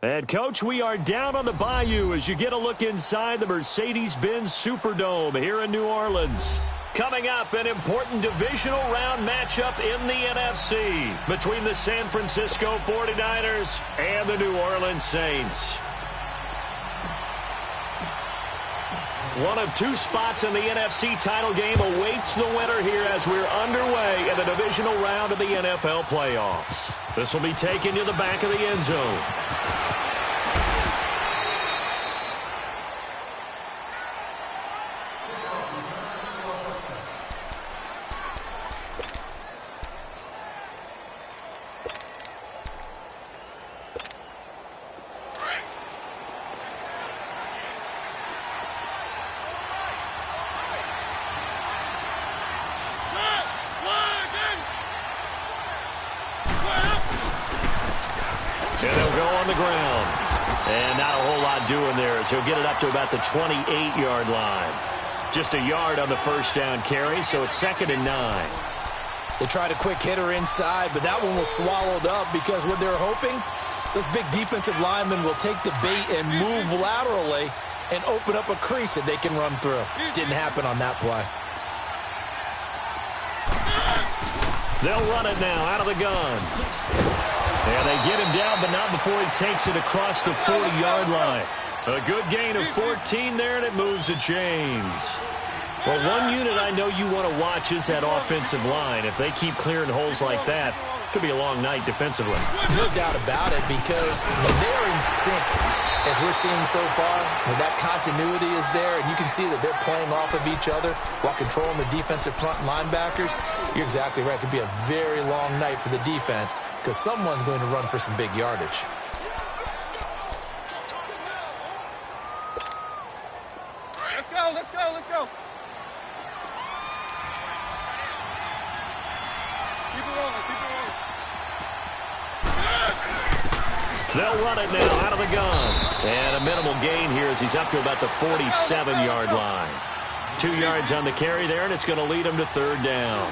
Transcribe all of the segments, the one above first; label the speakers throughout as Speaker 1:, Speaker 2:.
Speaker 1: And, Coach, we are down on the Bayou as you get a look inside the Mercedes-Benz Superdome here in New Orleans. Coming up, an important divisional round matchup in the NFC between the San Francisco 49ers and the New Orleans Saints. One of two spots in the NFC title game awaits the winner here as we're underway in the divisional round of the NFL playoffs. This will be taken to the back of the end zone. And they'll go on the ground. And not a whole lot doing there as he'll get it up to about the 28-yard line. Just a yard on the first down carry, so it's 2nd and 9.
Speaker 2: They tried a quick hitter inside, but that one was swallowed up because what they're hoping, those big defensive linemen will take the bait and move laterally and open up a crease that they can run through. Didn't happen on that play.
Speaker 1: They'll run it now out of the gun. And they get him down, but not before he takes it across the 40-yard line. A good gain of 14 there, and it moves the chains. Well, one unit I know you want to watch is that offensive line. If they keep clearing holes like that, it could be a long night defensively.
Speaker 2: No doubt about it, because they're in sync, as we're seeing so far. When that continuity is there, and you can see that they're playing off of each other while controlling the defensive front linebackers, you're exactly right. It could be a very long night for the defense because someone's going to run for some big yardage.
Speaker 3: Let's go, let's go, let's go. Keep it rolling, keep it rolling.
Speaker 1: They'll run it now out of the gun. And a minimal gain here as he's up to about the 47-yard line. 2 yards on the carry there, and it's going to lead him to 3rd down.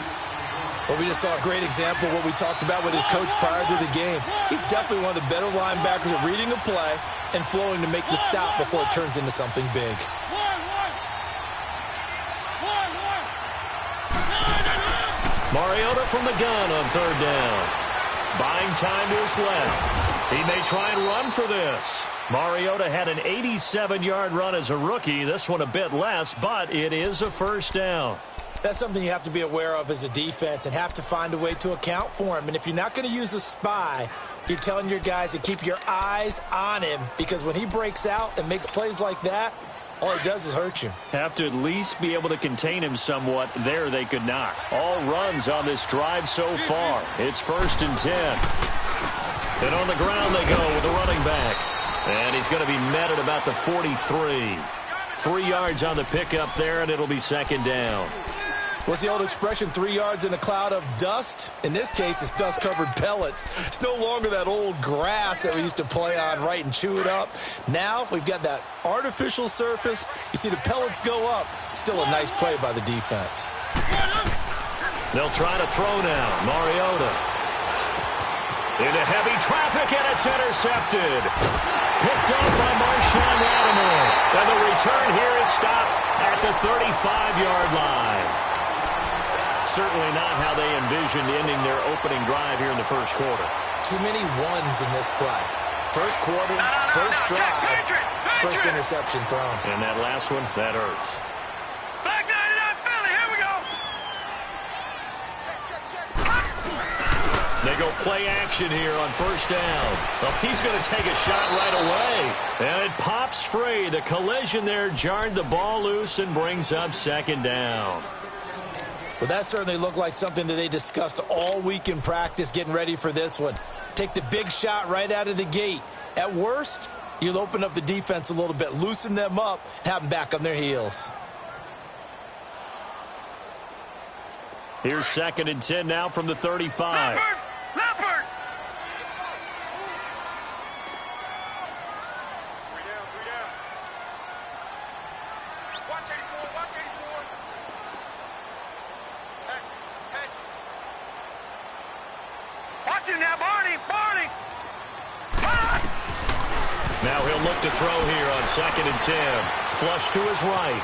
Speaker 2: Well, we just saw a great example of what we talked about with his coach prior to the game. He's definitely one of the better linebackers at reading a play and flowing to make the stop before it turns into something big.
Speaker 1: Mariota from the gun on 3rd down. Buying time to his left. He may try and run for this. Mariota had an 87-yard run as a rookie. This one a bit less, but it is a 1st down.
Speaker 2: That's something you have to be aware of as a defense and have to find a way to account for him. And if you're not going to use a spy, you're telling your guys to keep your eyes on him, because when he breaks out and makes plays like that, all he does is hurt you.
Speaker 1: Have to at least be able to contain him somewhat. There they could not. All runs on this drive so far. It's 1st and 10. And on the ground they go with the running back. And he's going to be met at about the 43. 3 yards on the pickup there, and it'll be 2nd down.
Speaker 2: What's the old expression, 3 yards in a cloud of dust? In this case, it's dust-covered pellets. It's no longer that old grass that we used to play on, right, and chew it up. Now we've got that artificial surface. You see the pellets go up. Still a nice play by the defense.
Speaker 1: They'll try to throw now. Mariota. Into heavy traffic, and it's intercepted. Picked up by Marshawn Lattimore. And the return here is stopped at the 35-yard line. Certainly not how they envisioned ending their opening drive here in the 1st quarter.
Speaker 2: Too many ones in this play. 1st quarter, first drive, first interception thrown.
Speaker 1: And that last one, that hurts.
Speaker 3: Back 99 Philly, here we go.
Speaker 1: They go play action here on 1st down. Well, he's going to take a shot right away. And it pops free. The collision there jarred the ball loose and brings up 2nd down.
Speaker 2: Well, that certainly looked like something that they discussed all week in practice getting ready for this one. Take the big shot right out of the gate. At worst, you'll open up the defense a little bit, loosen them up, have them back on their heels.
Speaker 1: Here's 2nd and 10 now from the 35.
Speaker 3: Leopard! Watch 84, watch 84. Watch him now, Barney!
Speaker 1: Now he'll look to throw here on 2nd and 10. Flush to his right.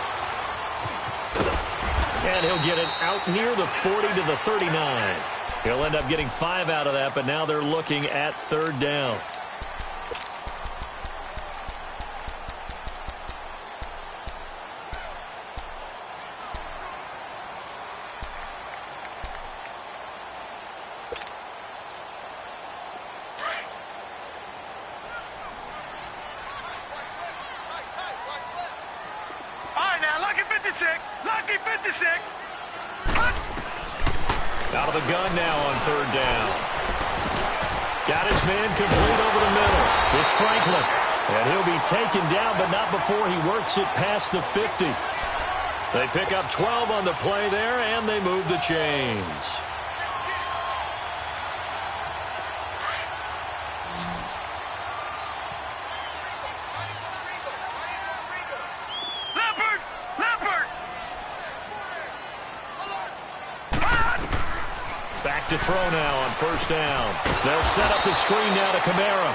Speaker 1: And he'll get it out near the 40 to the 39. He'll end up getting 5 out of that, but now they're looking at 3rd down.
Speaker 3: Lucky 56.
Speaker 1: Out of the gun now on 3rd down. Got his man complete over the middle. It's Franklin. And he'll be taken down, but not before he works it past the 50. They pick up 12 on the play there, and they move the chains. Back to throw now on 1st down. They'll set up the screen now to Kamara.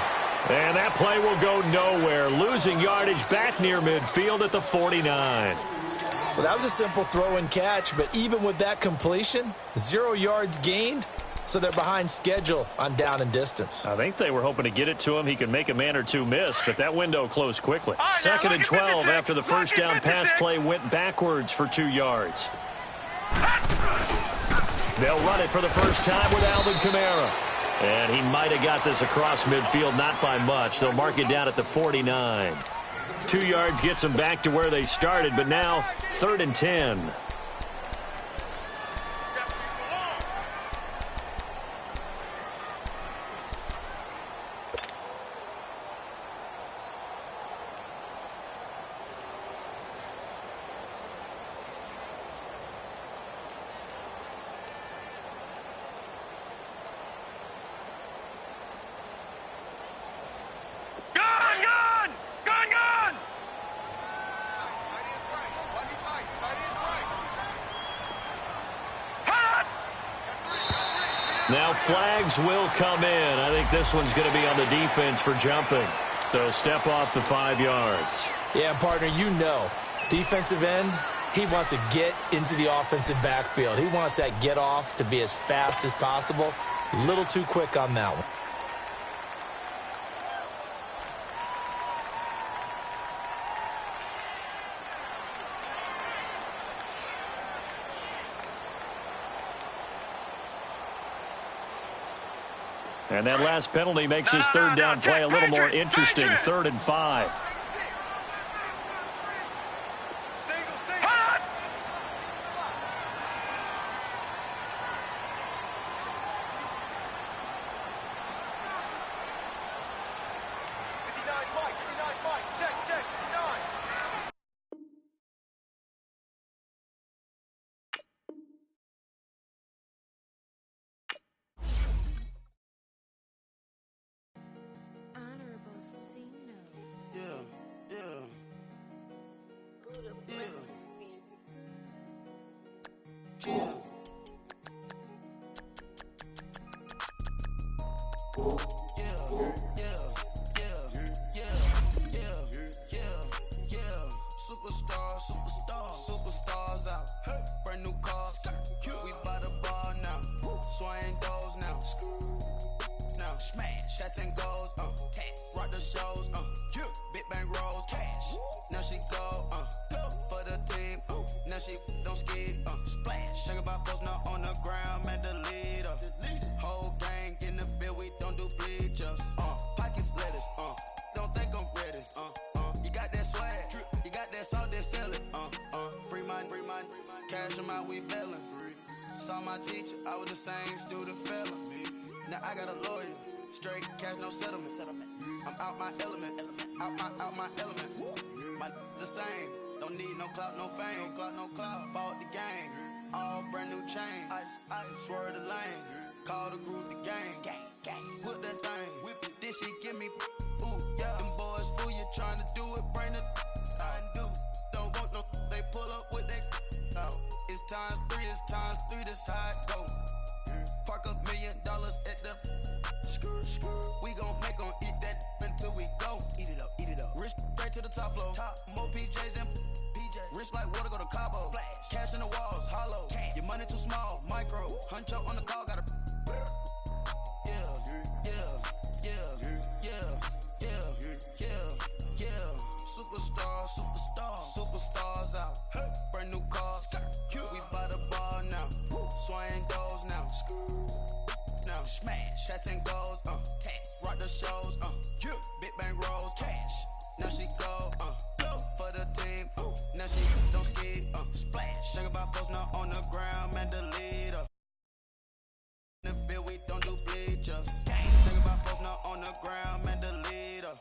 Speaker 1: And that play will go nowhere. Losing yardage back near midfield at the 49.
Speaker 2: Well, that was a simple throw and catch, but even with that completion, 0 yards gained, so they're behind schedule on down and distance.
Speaker 1: I think they were hoping to get it to him. He could make a man or two miss, but that window closed quickly. 2nd and 12 after the 1st down pass play went backwards for 2 yards. They'll run it for the first time with Alvin Kamara. And he might have got this across midfield, not by much. They'll mark it down at the 49. 2 yards gets them back to where they started, but now 3rd and 10. Now flags will come in. I think this one's going to be on the defense for jumping. So step off the 5 yards.
Speaker 2: Yeah, partner, you know, defensive end, he wants to get into the offensive backfield. He wants that get off to be as fast as possible. A little too quick on that one.
Speaker 1: And that last penalty makes his 3rd down play a little more interesting. 3rd and 5.
Speaker 4: Superstars out. Brand new cars. We buy the ball now. Swing doors now. Now smash. Shots and goals. Rock the shows. Big bang rolls. Cash. Now she go. For the team. Now she don't ski. Splash. Think about post now on the ground. Man, the leader. Whole gang in the field. We don't do bleachers. Pockets lettuce. Don't think I'm ready. You got that swag. You got that salt, that sell it. Free mind. Cash them out, we bellin'. Saw my teacher, I was the same student fella. Now I got a lawyer. Straight cash, no settlement. I'm out my element. Out my element. My the same. Don't need no clout, no fame. No clout. Bought the game. All brand new chain. Ice. Swerve the lane. Call the group the gang. Whip that thing. Whip it. This shit give me. Ooh, yeah. Them boys fool you trying to do it. Bring the. Don't want no. They pull up with that. It's times 3. This how it go. Park $1 million at the. We gon' eat that until we go. Eat it up. South Flow. More PJs than PJ. Rich like water, go to Cabo. Splash. Cash in the walls, hollow. Cash. Your money too small, micro. Hunch up on the call, gotta. Superstars out. Brand new cars. We buy the ball now. Swaying doors now. Now smash. Chats and goals. Rock the shows. Big bang rolls. Cash. Now she go. For the team. Now she don't ski. Splash. Think about post now on the ground. Man, the leader. In the field, we don't do bleachers. Think about post now on the ground. Man, the leader.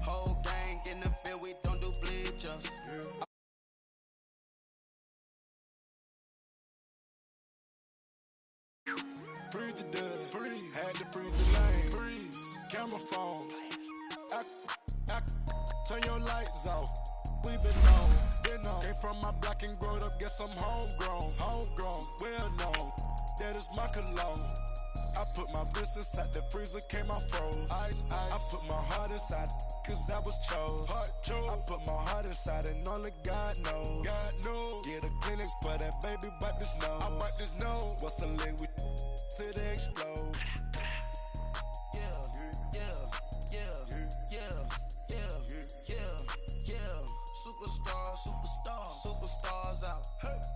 Speaker 4: Whole gang in the field, we don't do bleachers.
Speaker 5: Freeze the dud, freeze. Had to freeze the lane, freeze. Camera phone. Turn your lights off. We been on. Came from my block and growed up. Guess I'm homegrown, well known. That is my cologne. I put my wrist inside the freezer, came out froze. Ice. I put my heart inside, cause I was chose. I put my heart inside and only God knows. Yeah, the clinics, but that baby wipe this nose. I wipe this nose. What's the link with till they explode? Superstars out.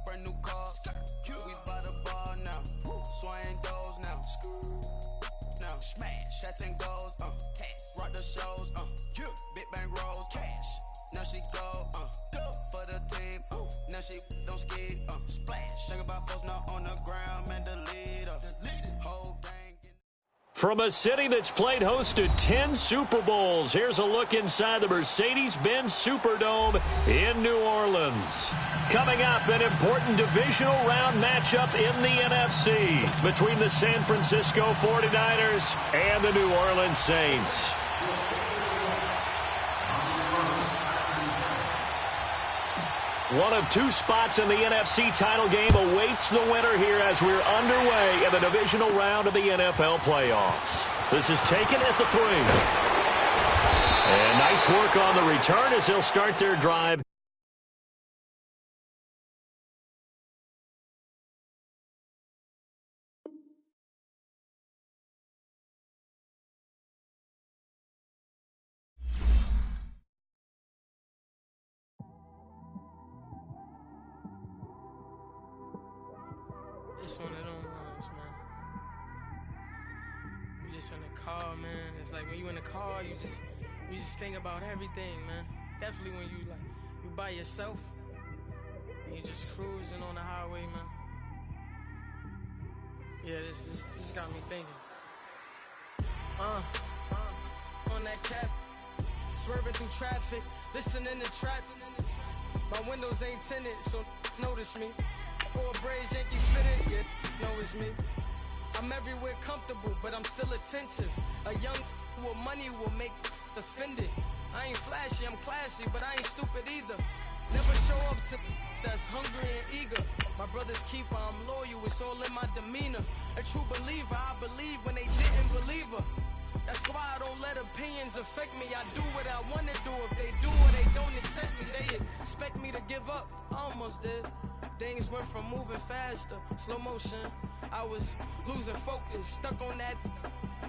Speaker 5: Brand new cars. We buy the ball now. Swaying doors now. Now smash. Chats and goals. Rock the shows. Big bang rolls. Cash. Now she go. For the team. Now she don't ski. Splash. Think about post now on the ground. Man, the leader. Whole gang.
Speaker 1: From a city that's played host to 10 Super Bowls, here's a look inside the Mercedes-Benz Superdome in New Orleans. Coming up, an important divisional round matchup in the NFC between the San Francisco 49ers and the New Orleans Saints. One of two spots in the NFC title game awaits the winner here as we're underway in the divisional round of the NFL playoffs. This is taken at the 3. And nice work on the return as they'll start their drive.
Speaker 6: It's one of them ones, man. You just in the car, man. It's like when you in the car, you just think about everything, man. Definitely when you by yourself and you just cruising on the highway, man. Yeah, this got me thinking. On that cap, swerving through traffic, listening to trap. My windows ain't tinted, so notice me. For a braids, Yankee fitted, yeah, know it's me. I'm everywhere comfortable, but I'm still attentive. A young with money will make offended. I ain't flashy, I'm classy, but I ain't stupid either. Never show up to that's hungry and eager. My brother's keeper, I'm loyal, it's all in my demeanor. A true believer, I believe when they didn't believe her. That's why I don't let opinions affect me. I do what I want to do. If they do or they don't accept me, they expect me to give up. I almost did. Things went from moving faster, slow motion. I was losing focus, stuck on that.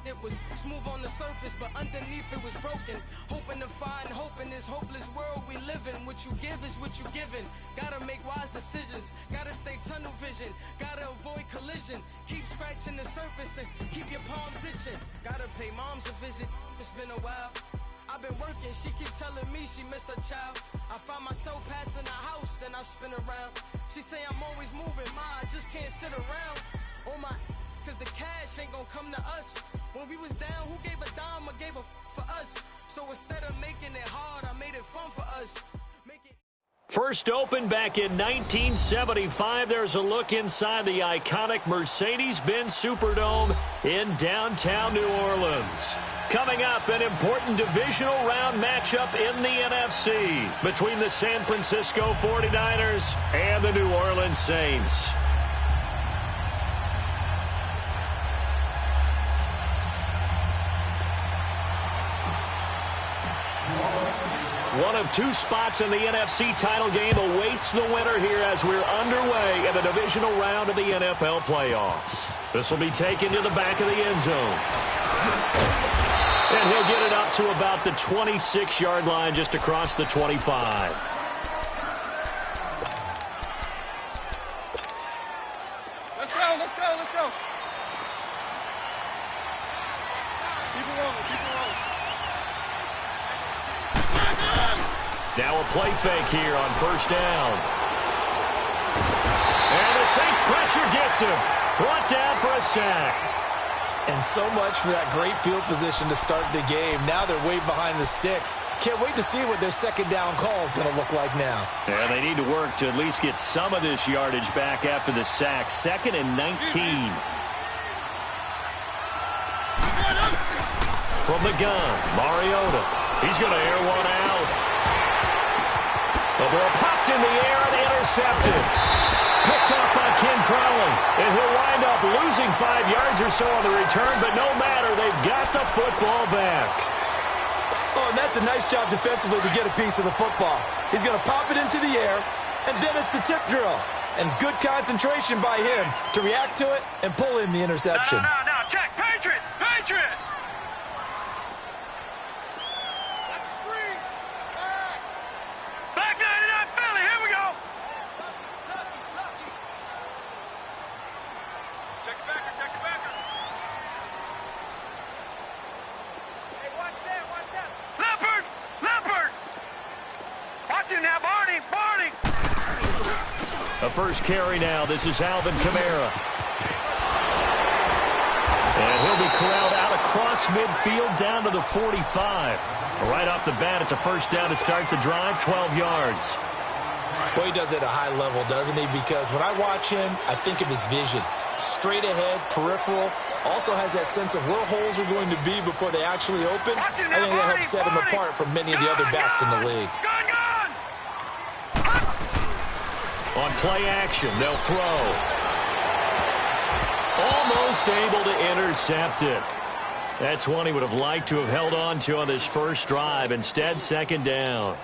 Speaker 6: It was smooth on the surface, but underneath it was broken. Hoping to find hope in this hopeless world we live in. What you give is what you given. Gotta make wise decisions. Gotta stay tunnel vision. Gotta avoid collision. Keep scratching the surface and keep your palms itching. Gotta pay moms a visit. It's been a while. I've been working, she keep telling me she miss her child. I find myself passing the house, then I spin around. She say I'm always moving, I just can't sit around. Oh my, cause the cash ain't gonna come to us. When we was down, who gave a dime or gave a for us? So instead of making it hard, I made it fun for us.
Speaker 1: First opened back in 1975, there's a look inside the iconic Mercedes-Benz Superdome in downtown New Orleans. Coming up, an important divisional round matchup in the NFC between the San Francisco 49ers and the New Orleans Saints. One of two spots in the NFC title game awaits the winner here as we're underway in the divisional round of the NFL playoffs. This will be taken to the back of the end zone. And he'll get it up to about the 26-yard line just across the 25.
Speaker 3: Let's go, let's go, let's go. Keep it rolling, keep it rolling.
Speaker 1: Now a play fake here on first down. And the Saints pressure gets him. Brought down for a sack.
Speaker 2: And so much for that great field position to start the game. Now they're way behind the sticks. Can't wait to see what their second down call is going to look like now.
Speaker 1: Yeah, they need to work to at least get some of this yardage back after the sack. 2nd and 19. From the gun, Mariota. He's going to air one out. The ball popped in the air and intercepted. Picked off by Ken Crowley. And he'll wind up losing 5 yards or so on the return, but no matter, they've got the football back.
Speaker 2: Oh, and that's a nice job defensively to get a piece of the football. He's going to pop it into the air, and then it's the tip drill. And good concentration by him to react to it and pull in the interception.
Speaker 3: No, check, Patriot, Patriot. Back 99 Philly, here we go. Check it backer, check it backer. Hey, watch that. Leopard. Watch him now, Barney.
Speaker 1: A first carry now. This is Alvin Kamara. And he'll be corralled out across midfield down to the 45. Right off the bat, it's a first down to start the drive, 12 yards.
Speaker 2: Boy, he does it at a high level, doesn't he? Because when I watch him, I think of his vision. Straight ahead, peripheral. Also has that sense of where holes are going to be before they actually open. I think that helps set him apart from many of the other backs in the league.
Speaker 3: Gun.
Speaker 1: On play action, they'll throw. Almost able to intercept it. That's one he would have liked to have held on to on this first drive. Instead, second down.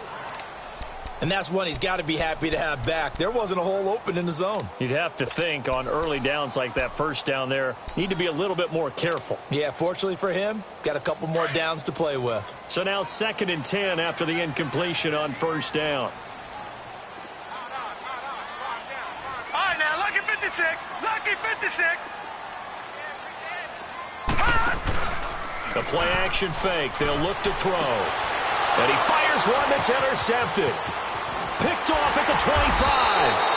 Speaker 2: And that's one he's got to be happy to have back. There wasn't a hole open in the zone.
Speaker 1: You'd have to think on early downs like that first down there, need to be a little bit more careful.
Speaker 2: Yeah, fortunately for him, got a couple more downs to play with.
Speaker 1: So now 2nd and 10 after the incompletion on first down.
Speaker 3: All right, now, lucky 56.
Speaker 1: The play action fake. They'll look to throw. And he fires one that's intercepted. Picked off at the 25.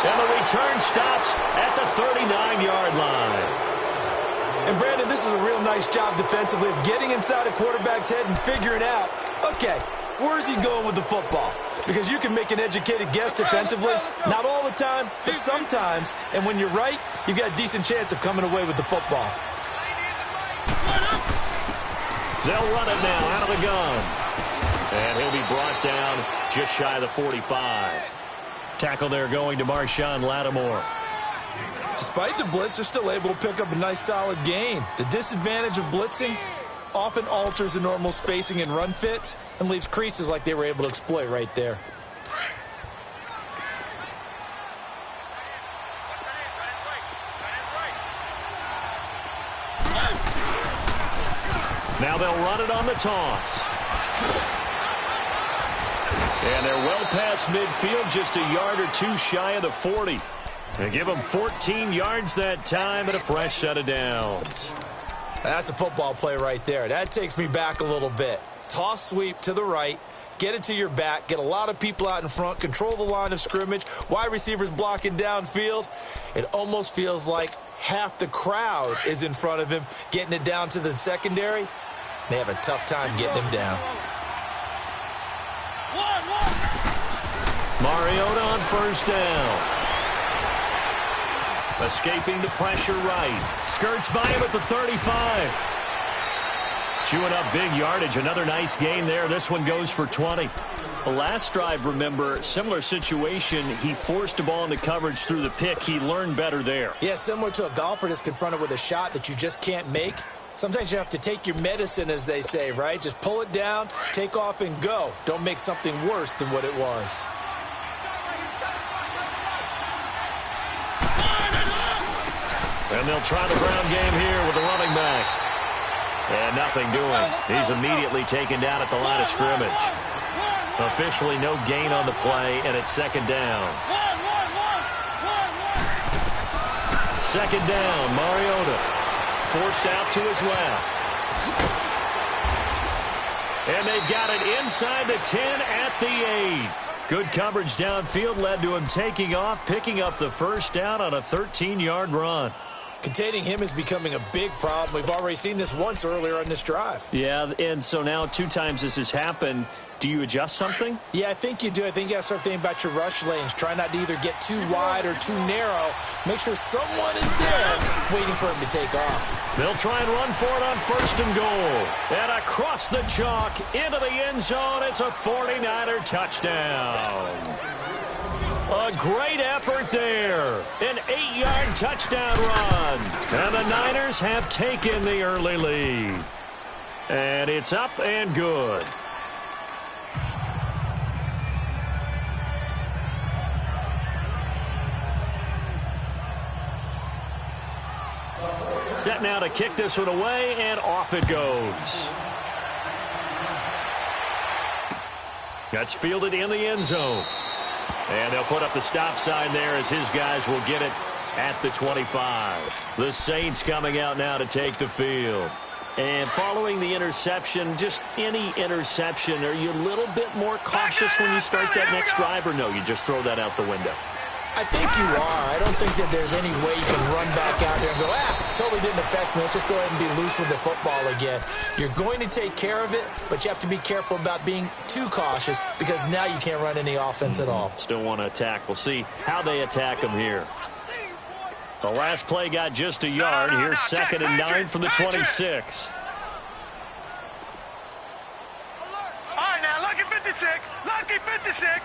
Speaker 1: And the return stops at the 39-yard line.
Speaker 2: And, Brandon, this is a real nice job defensively of getting inside a quarterback's head and figuring out, okay, where's he going with the football? Because you can make an educated guess defensively. Not all the time, but sometimes. And when you're right, you've got a decent chance of coming away with the football.
Speaker 1: They'll run it now out of the gun. And he'll be brought down just shy of the 45. Tackle there going to Marshawn Lattimore.
Speaker 2: Despite the blitz, they're still able to pick up a nice solid gain. The disadvantage of blitzing often alters the normal spacing and run fits and leaves creases like they were able to exploit right there.
Speaker 1: Now they'll run it on the toss. And they're well past midfield, just a yard or two shy of the 40. They give them 14 yards that time and a fresh set of downs.
Speaker 2: That's a football play right there. That takes me back a little bit. Toss sweep to the right, get it to your back, get a lot of people out in front, control the line of scrimmage, wide receivers blocking downfield. It almost feels like half the crowd is in front of him, getting it down to the secondary. They have a tough time getting him down.
Speaker 1: Mariota on first down. Escaping the pressure right. Skirts by him at the 35. Chewing up big yardage. Another nice gain there. This one goes for 20. The last drive, remember, similar situation. He forced a ball into coverage through the pick. He learned better there.
Speaker 2: Yeah, similar to a golfer that's confronted with a shot that you just can't make. Sometimes you have to take your medicine, as they say, right? Just pull it down, take off, and go. Don't make something worse than what it was.
Speaker 1: And they'll try the ground game here with the running back. And nothing doing. He's immediately taken down at the line of scrimmage. Officially no gain on the play, and it's second down. Second down, Mariota. Forced out to his left. And they've got it inside the 10 at the 8. Good coverage downfield led to him taking off, picking up the first down on a 13-yard run.
Speaker 2: Containing him is becoming a big problem. We've already seen this once earlier on this drive.
Speaker 1: Yeah, and so now 2 times this has happened. Do you adjust something?
Speaker 2: Yeah, I think you do. I think you got to start thinking about your rush lanes. Try not to either get too wide or too narrow. Make sure someone is there waiting for him to take off.
Speaker 1: They'll try and run for it on first and goal. And across the chalk into the end zone. It's a 49er touchdown. A great effort there. An 8-yard touchdown run. And the Niners have taken the early lead. And it's up and good. Set now to kick this one away, and off it goes. That's fielded in the end zone. And they'll put up the stop sign there as his guys will get it at the 25. The Saints coming out now to take the field. And following the interception, just any interception, are you a little bit more cautious when you start that next drive, or no, you just throw that out the window?
Speaker 2: I think you are. I don't think that there's any way you can run back out there and go, totally didn't affect me. Let's just go ahead and be loose with the football again. You're going to take care of it, but you have to be careful about being too cautious because now you can't run any offense at all.
Speaker 1: Still want to attack. We'll see how they attack them here. The last play got just a yard. Here's second and 9 from the 26.
Speaker 3: All right, now, lucky 56. Lucky 56.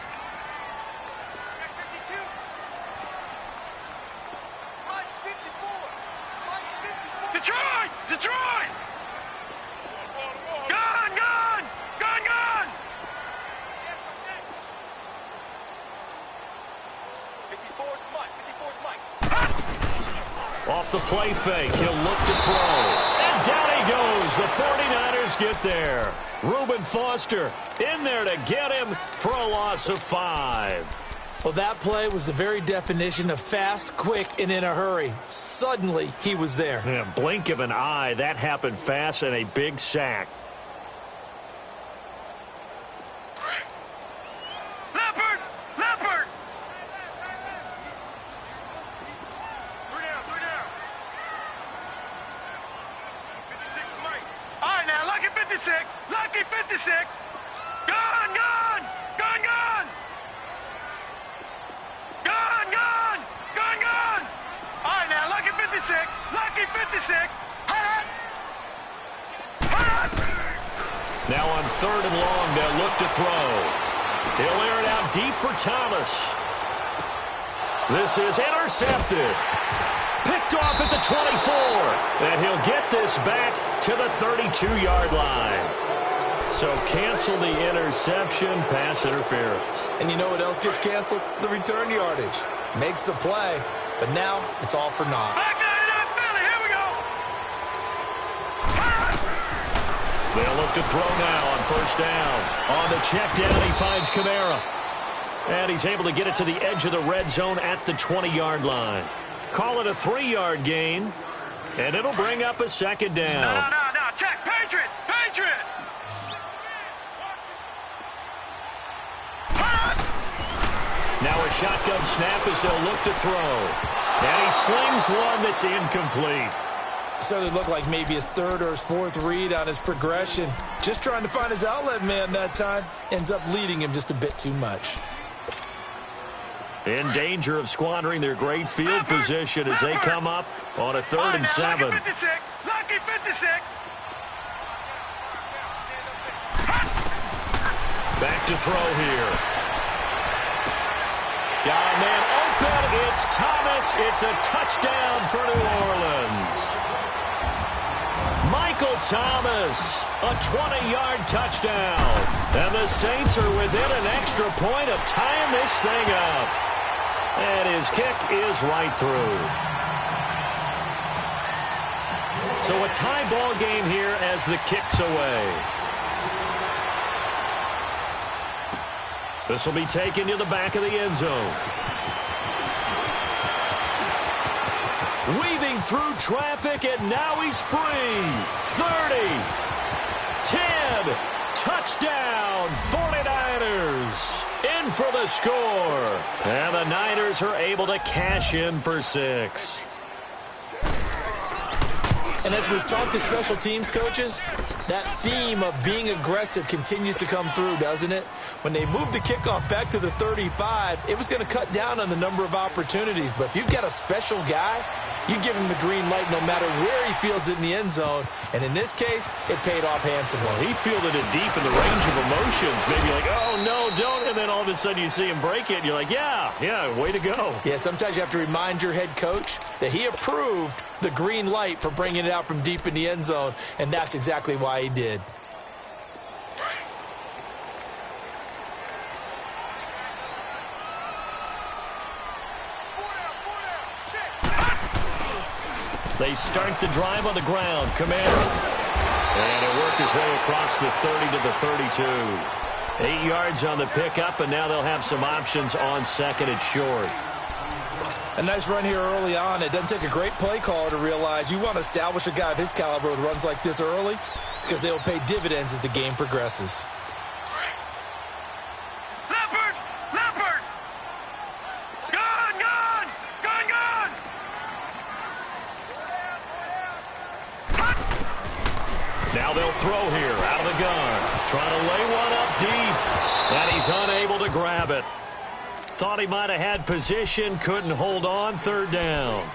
Speaker 3: Detroit! Detroit! Gone! Gone! Gone! Gone!
Speaker 4: 54's Mike. 54's Mike.
Speaker 1: Off the play fake, he'll look to throw. And down he goes. The 49ers get there. Reuben Foster in there to get him for a loss of 5.
Speaker 2: Well, that play was the very definition of fast, quick, and in a hurry. Suddenly, he was there.
Speaker 1: Yeah, blink of an eye. That happened fast and a big sack.
Speaker 3: Leopard! Leopard!
Speaker 4: 3 down. 56 Mike.
Speaker 3: All right, now, lucky 56. Lucky 56. Gone! Gone! Gone! Gone! Gone! Gone! Gone! Gone! All right, now, lucky 56. Lucky 56. Hot! Hot!
Speaker 1: Now on third and long, they'll look to throw. He'll air it out deep for Thomas. This is intercepted. Picked off at the 24. And he'll get this back to the 32-yard line. So cancel the interception, pass interference.
Speaker 2: And you know what else gets canceled? The return yardage. Makes the play, but now it's all for naught.
Speaker 3: Back 99 Philly, here we go. Hot!
Speaker 1: They'll look to throw now on first down. On the check down, he finds Kamara. And he's able to get it to the edge of the red zone at the 20-yard line. Call it a 3-yard gain, and it'll bring up a second down.
Speaker 3: No, check, Patriot, Patriot.
Speaker 1: Now a shotgun snap as they'll look to throw. And he slings one that's incomplete.
Speaker 2: Certainly looked like maybe his third or his fourth read on his progression. Just trying to find his outlet man that time. Ends up leading him just a bit too much.
Speaker 1: In danger of squandering their great field position as they come up on a 3rd and 7.
Speaker 3: Lucky 56. Lucky 56.
Speaker 1: Back to throw here. Got a man open. It's Thomas. It's a touchdown for New Orleans. Mike Michael Thomas, a 20-yard touchdown. And the Saints are within an extra point of tying this thing up. And his kick is right through. So a tie ball game here as the kick's away. This will be taken to the back of the end zone. Weaving through traffic, and now he's free. 30, 10, touchdown, 49ers. In for the score. And the Niners are able to cash in for 6.
Speaker 2: And as we've talked to special teams coaches, that theme of being aggressive continues to come through, doesn't it? When they moved the kickoff back to the 35, it was going to cut down on the number of opportunities. But if you've got a special guy, you give him the green light no matter where he fields it in the end zone. And in this case, it paid off handsomely.
Speaker 1: Well, he fielded it deep in the range of emotions. Maybe like, oh, no, don't. And then all of a sudden you see him break it, and you're like, yeah, way to go.
Speaker 2: Yeah, sometimes you have to remind your head coach that he approved the green light for bringing it out from deep in the end zone, and that's exactly why he did.
Speaker 1: They start the drive on the ground. Kamara. And it worked his way across the 30 to the 32. 8 yards on the pickup, and now they'll have some options on second and short.
Speaker 2: A nice run here early on. It doesn't take a great play caller to realize you want to establish a guy of his caliber with runs like this early, because they'll pay dividends as the game progresses.
Speaker 3: Leopard! Leopard! Gun! Gun! Gun! Gun!
Speaker 1: Now they'll throw here out of the gun. Trying to lay one up deep. And he's unable to grab it. Thought he might have had position, couldn't hold on, third down.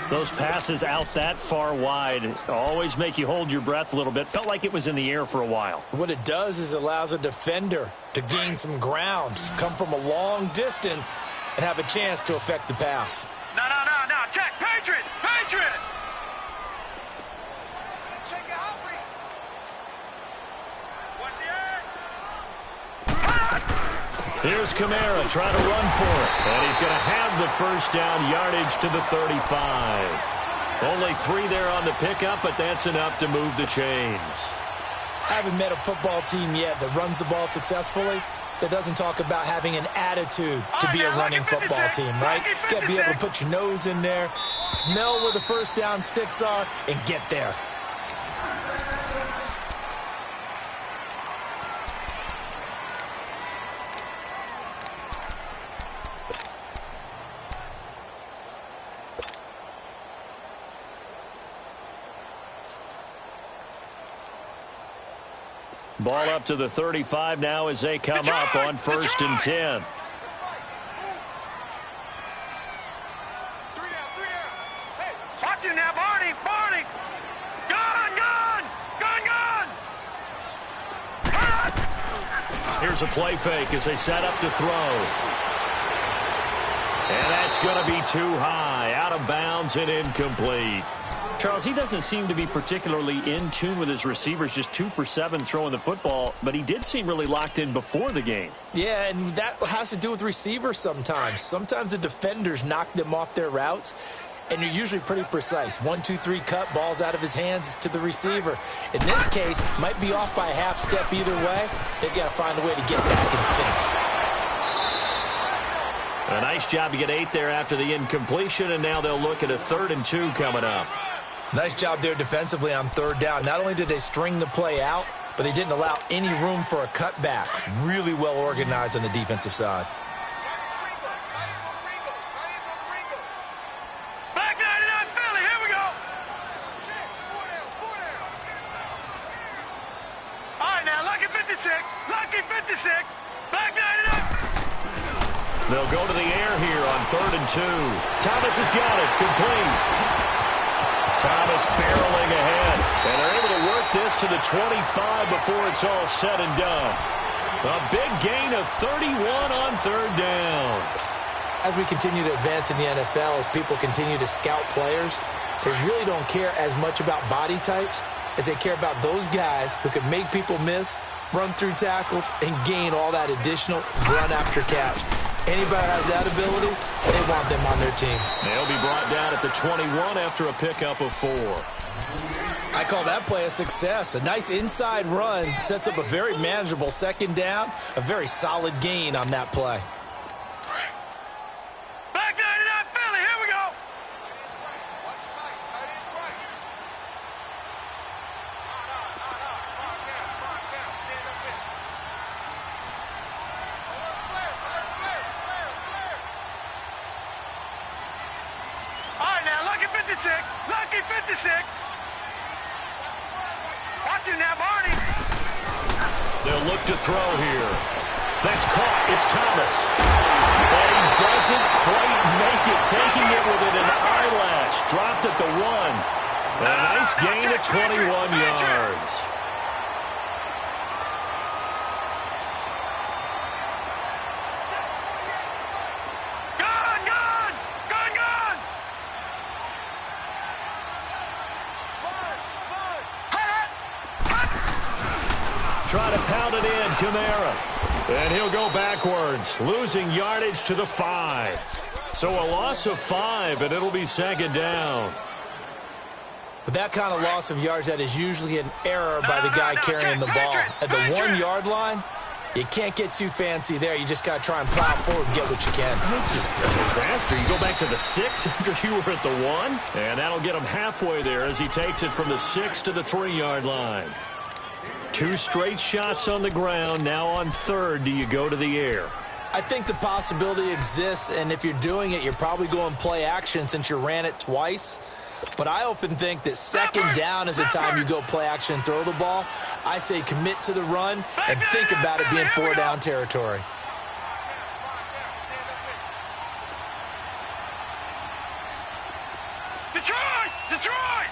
Speaker 1: Those passes out that far wide always make you hold your breath a little bit. Felt like it was in the air for a while.
Speaker 2: What it does is allows a defender to gain some ground, come from a long distance, and have a chance to affect the pass.
Speaker 3: No. Check. Patriot! Patriot! Check it out, Reed. Watch the edge.
Speaker 1: Here's Kamara trying to run for it. And he's going to have the first down, yardage to the 35. Only 3 there on the pickup, but that's enough to move the chains.
Speaker 2: I haven't met a football team yet that runs the ball successfully that doesn't talk about having an attitude to be a running football team, right? You got to be able to put your nose in there, smell where the first down sticks are, and get there.
Speaker 1: Ball up to the 35 now as they come up on 1st and 10.
Speaker 3: 3 down. Hey, watch it now, Barney. Barney. Gun.
Speaker 1: Here's a play fake as they set up to throw. And that's going to be too high, out of bounds and incomplete.
Speaker 7: Charles, he doesn't seem to be particularly in tune with his receivers, just 2 for 7 throwing the football, but he did seem really locked in before the game.
Speaker 2: Yeah, and that has to do with receivers sometimes. Sometimes the defenders knock them off their routes, and you're usually pretty precise. 1, 2, 3 cut, balls out of his hands to the receiver. In this case, might be off by a half step either way. They've got to find a way to get back in sync.
Speaker 1: A nice job to get 8 there after the incompletion, and now they'll look at a 3rd and 2 coming up.
Speaker 2: Nice job there defensively on 3rd down. Not only did they string the play out, but they didn't allow any room for a cutback. Really well organized on the defensive side.
Speaker 3: Black 99 Philly, here we go. All right, now, Lucky 56. Lucky 56. Black 99.
Speaker 1: They'll go to the air here on 3rd and 2. Thomas has got it. Complete. Thomas barreling ahead. And they're able to work this to the 25 before it's all said and done. A big gain of 31 on 3rd down.
Speaker 2: As we continue to advance in the NFL, as people continue to scout players, they really don't care as much about body types as they care about those guys who can make people miss, run through tackles, and gain all that additional run after catch. Anybody has that ability, they want them on their team.
Speaker 7: They'll be brought down at the 21 after a pickup of 4.
Speaker 2: I call that play a success. A nice inside run sets up a very manageable second down, a very solid gain on that play.
Speaker 3: Back 99 Philly, here we go. All right, now, lucky 56. Lucky 56. Watch it now, Barney.
Speaker 7: They'll look to throw here. That's caught. It's Thomas. And he doesn't quite make it, taking it within an eyelash. Dropped at the 1. A nice gain at 21 yards.
Speaker 3: Gun, gun! Gun, gun!
Speaker 7: Try to pound it in, Kamara. And he'll go backwards, losing yardage to the 5. So a loss of 5, and it'll be second down.
Speaker 2: With that kind of loss of yards, that is usually an error by the guy carrying the ball. At the 1-yard line, you can't get too fancy there. You just got to try and plow forward and get what you can.
Speaker 7: It's just a disaster. You go back to the 6 after you were at the 1, and that'll get him halfway there as he takes it from the 6 to the 3-yard line. 2 straight shots on the ground. Now on 3rd, do you go to the air?
Speaker 2: I think the possibility exists, and if you're doing it, you're probably going play action since you ran it twice. But I often think that second down is the time you go play action and throw the ball. I say commit to the run and think about it being 4-down territory.
Speaker 3: Detroit! Detroit!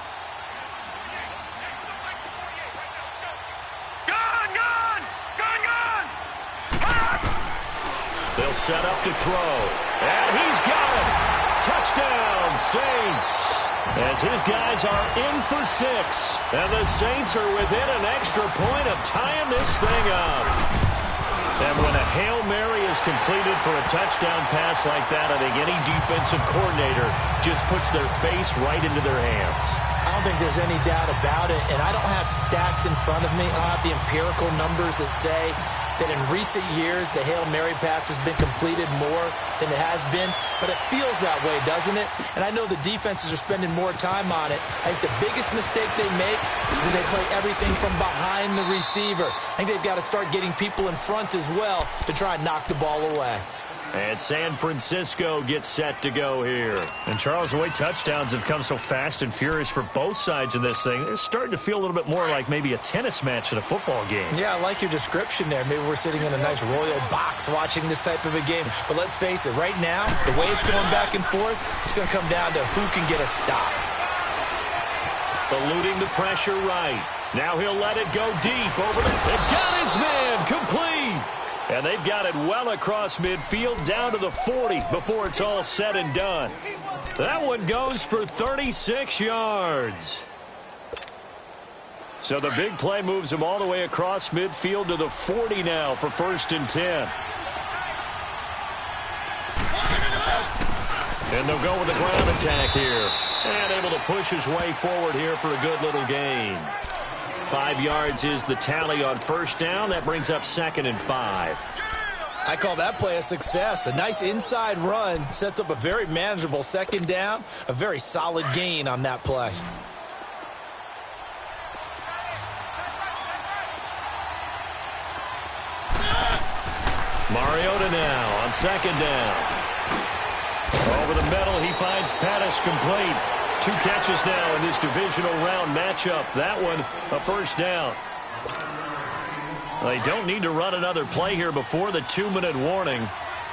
Speaker 3: Gun, gun! Gun, gun!
Speaker 7: They'll set up to throw. And he's got it. Touchdown, Saints. As his guys are in for 6. And the Saints are within an extra point of tying this thing up. And when a Hail Mary is completed for a touchdown pass like that, I think any defensive coordinator just puts their face right into their hands.
Speaker 2: I don't think there's any doubt about it, and I don't have stats in front of me. I don't have the empirical numbers that say that in recent years the Hail Mary pass has been completed more than it has been, but it feels that way, doesn't it? And I know the defenses are spending more time on it. I think the biggest mistake they make is that they play everything from behind the receiver. I think they've got to start getting people in front as well to try and knock the ball away.
Speaker 7: And San Francisco gets set to go here. And Charles, the way touchdowns have come so fast and furious for both sides in this thing, it's starting to feel a little bit more like maybe a tennis match at a football game.
Speaker 2: Yeah, I like your description there. Maybe we're sitting in a nice royal box watching this type of a game. But let's face it, right now, the way it's going back and forth, it's going to come down to who can get a stop.
Speaker 7: Eluding the pressure right. Now he'll let it go deep over the... They've got his man complete. And they've got it well across midfield down to the 40 before it's all said and done. That one goes for 36 yards. So the big play moves him all the way across midfield to the 40 now for 1st and 10. And they'll go with the ground attack here. And able to push his way forward here for a good little gain. 5 yards is the tally on 1st down. That brings up 2nd and 5.
Speaker 2: I call that play a success. A nice inside run sets up a very manageable 2nd down. A very solid gain on that play.
Speaker 7: Mariota now on 2nd down. Over the middle, he finds Pettis complete. 2 catches now in this divisional round matchup. That one, a 1st down. They don't need to run another play here before the 2-minute warning.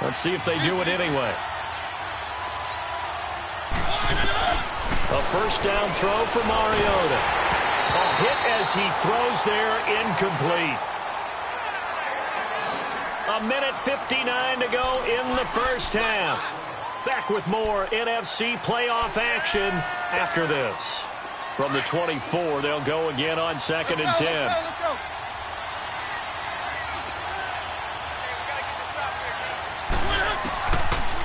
Speaker 7: Let's see if they do it anyway. A 1st down throw for Mariota. A hit as he throws there, incomplete. 1:59 to go in the 1st half.
Speaker 1: Back with more NFC playoff action after this. From the 24, they'll go again on 2nd and 10.
Speaker 3: Let's go.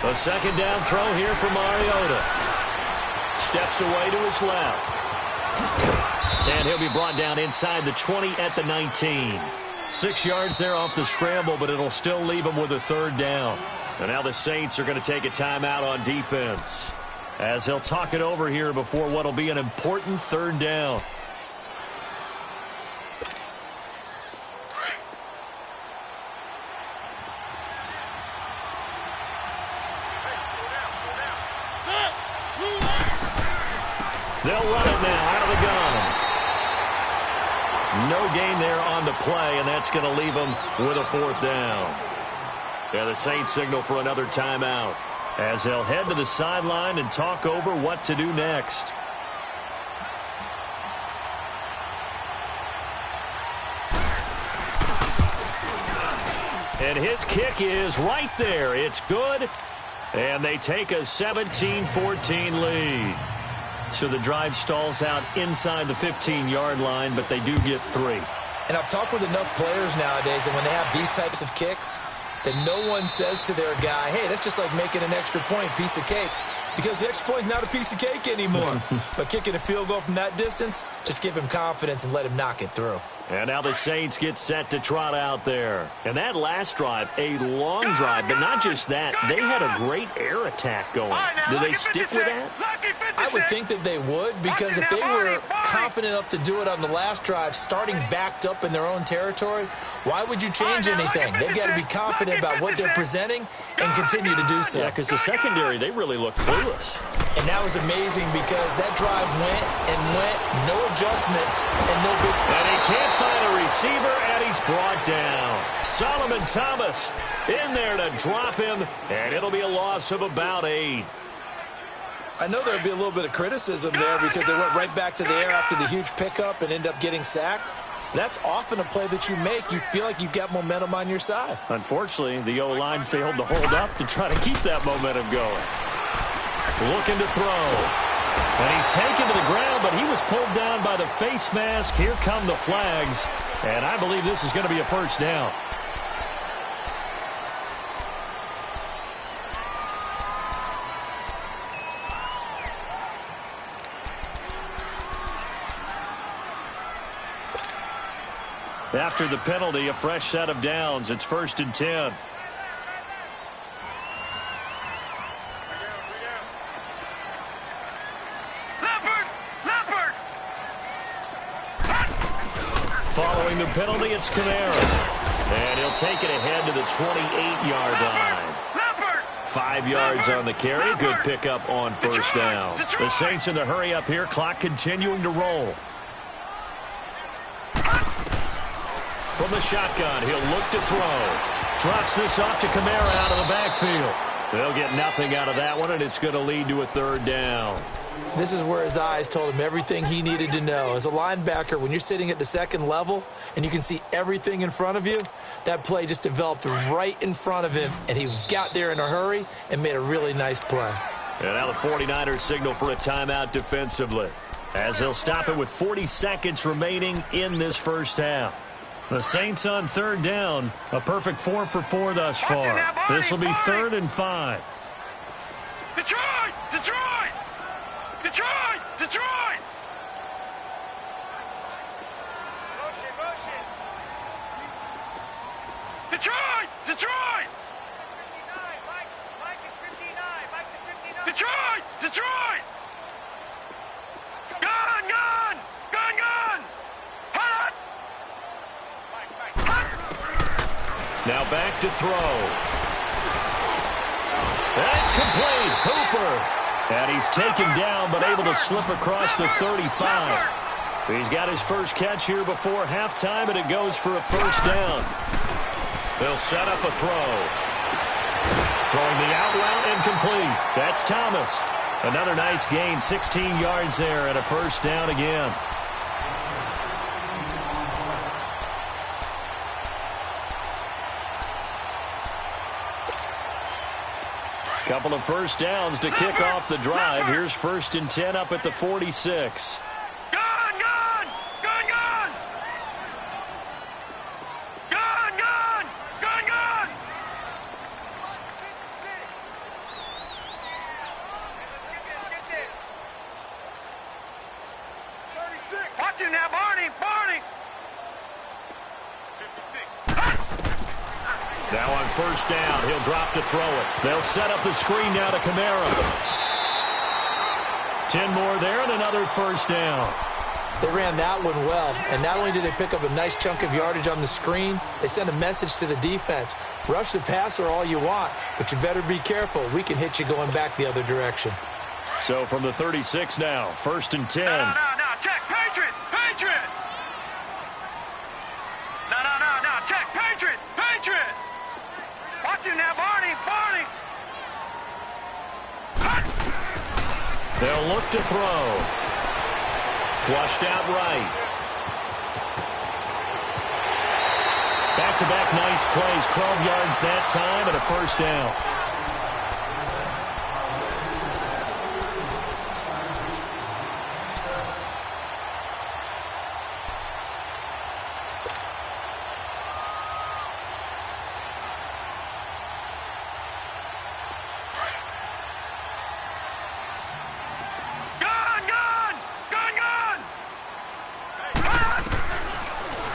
Speaker 1: A second down throw here for Mariota. Steps away to his left. And he'll be brought down inside the 20 at the 19. 6 yards there off the scramble, but it'll still leave him with a 3rd down. And now the Saints are going to take a timeout on defense, as they'll talk it over here before what will be an important 3rd down. They'll run it now out of the gun. No gain there on the play, and that's going to leave them with a 4th down. Yeah, the Saints signal for another timeout, as they'll head to the sideline and talk over what to do next. And his kick is right there. It's good. And they take a 17-14 lead. So the drive stalls out inside the 15-yard line, but they do get 3.
Speaker 2: And I've talked with enough players nowadays, and when they have these types of kicks, that no one says to their guy, hey, that's just like making an extra point, piece of cake. Because the extra point is not a piece of cake anymore. But kicking a field goal from that distance, just give him confidence and let him knock it through.
Speaker 1: And now the Saints get set to trot out there. And that last drive, a long drive, but not just that. They had a great air attack going. Do they stick with that?
Speaker 2: I would think that they would, because if they were confident enough to do it on the last drive, starting backed up in their own territory, why would you change anything? They've got to be confident about what they're presenting and continue to do so.
Speaker 1: Yeah, because the secondary, they really looked clueless.
Speaker 2: And that was amazing, because that drive went and went, no adjustments, and no big...
Speaker 1: And he can't find a receiver, and he's brought down. Solomon Thomas in there to drop him, and it'll be a loss of about 8.
Speaker 2: I know there would be a little bit of criticism there, because they went right back to the air after the huge pickup and end up getting sacked. That's often a play that you make. You feel like you've got momentum on your side.
Speaker 1: Unfortunately, the O-line failed to hold up to try to keep that momentum going. Looking to throw. And he's taken to the ground, but he was pulled down by the face mask. Here come the flags. And I believe this is going to be a 1st down. After the penalty, a fresh set of downs. It's 1st and 10. Following the penalty, it's Kamara. And he'll take it ahead to the 28-yard line. 5 yards on the carry. Good pickup on 1st down. The Saints in the hurry up here. Clock continuing to roll. From the shotgun, he'll look to throw. Drops this off to Kamara out of the backfield. They'll get nothing out of that one, and it's going to lead to a 3rd down.
Speaker 2: This is where his eyes told him everything he needed to know. As a linebacker, when you're sitting at the 2nd level and you can see everything in front of you, that play just developed right in front of him, and he got there in a hurry and made a really nice play.
Speaker 1: And now the 49ers signal for a timeout defensively, as they'll stop it with 40 seconds remaining in this 1st half. The Saints on 3rd down, a perfect 4 for 4 thus far. This will be 3rd and 5.
Speaker 3: Detroit! Detroit! Detroit! Detroit! Motion, motion. Detroit! Detroit! 59. Mike is 59. Mike is 59. Detroit! Detroit! Gun! Gun! Gun! Gun! Hot!
Speaker 1: Now back to throw. That's complete. Hooper. And he's taken down, but able to slip across the 35. He's got his first catch here before halftime, and it goes for a 1st down. They'll set up a throw. Throwing the out route incomplete. That's Thomas. Another nice gain, 16 yards there, and a 1st down again. Couple of first downs to kick off the drive. Here's 1st and 10 up at the 46.
Speaker 3: Watch him now, Barney!
Speaker 1: Now on 1st down, he'll drop to throw it. They'll set up the screen now to Kamara. 10 more there and another 1st down.
Speaker 2: They ran that one well, and not only did they pick up a nice chunk of yardage on the screen, they sent a message to the defense. Rush the passer all you want, but you better be careful. We can hit you going back the other direction.
Speaker 1: So from the 36 now, 1st and 10.
Speaker 3: No, check, Patriot! No, check, Patriot! Watch him now, Barney!
Speaker 1: They'll look to throw. Flushed out right. Back-to-back nice plays, 12 yards that time and a 1st down.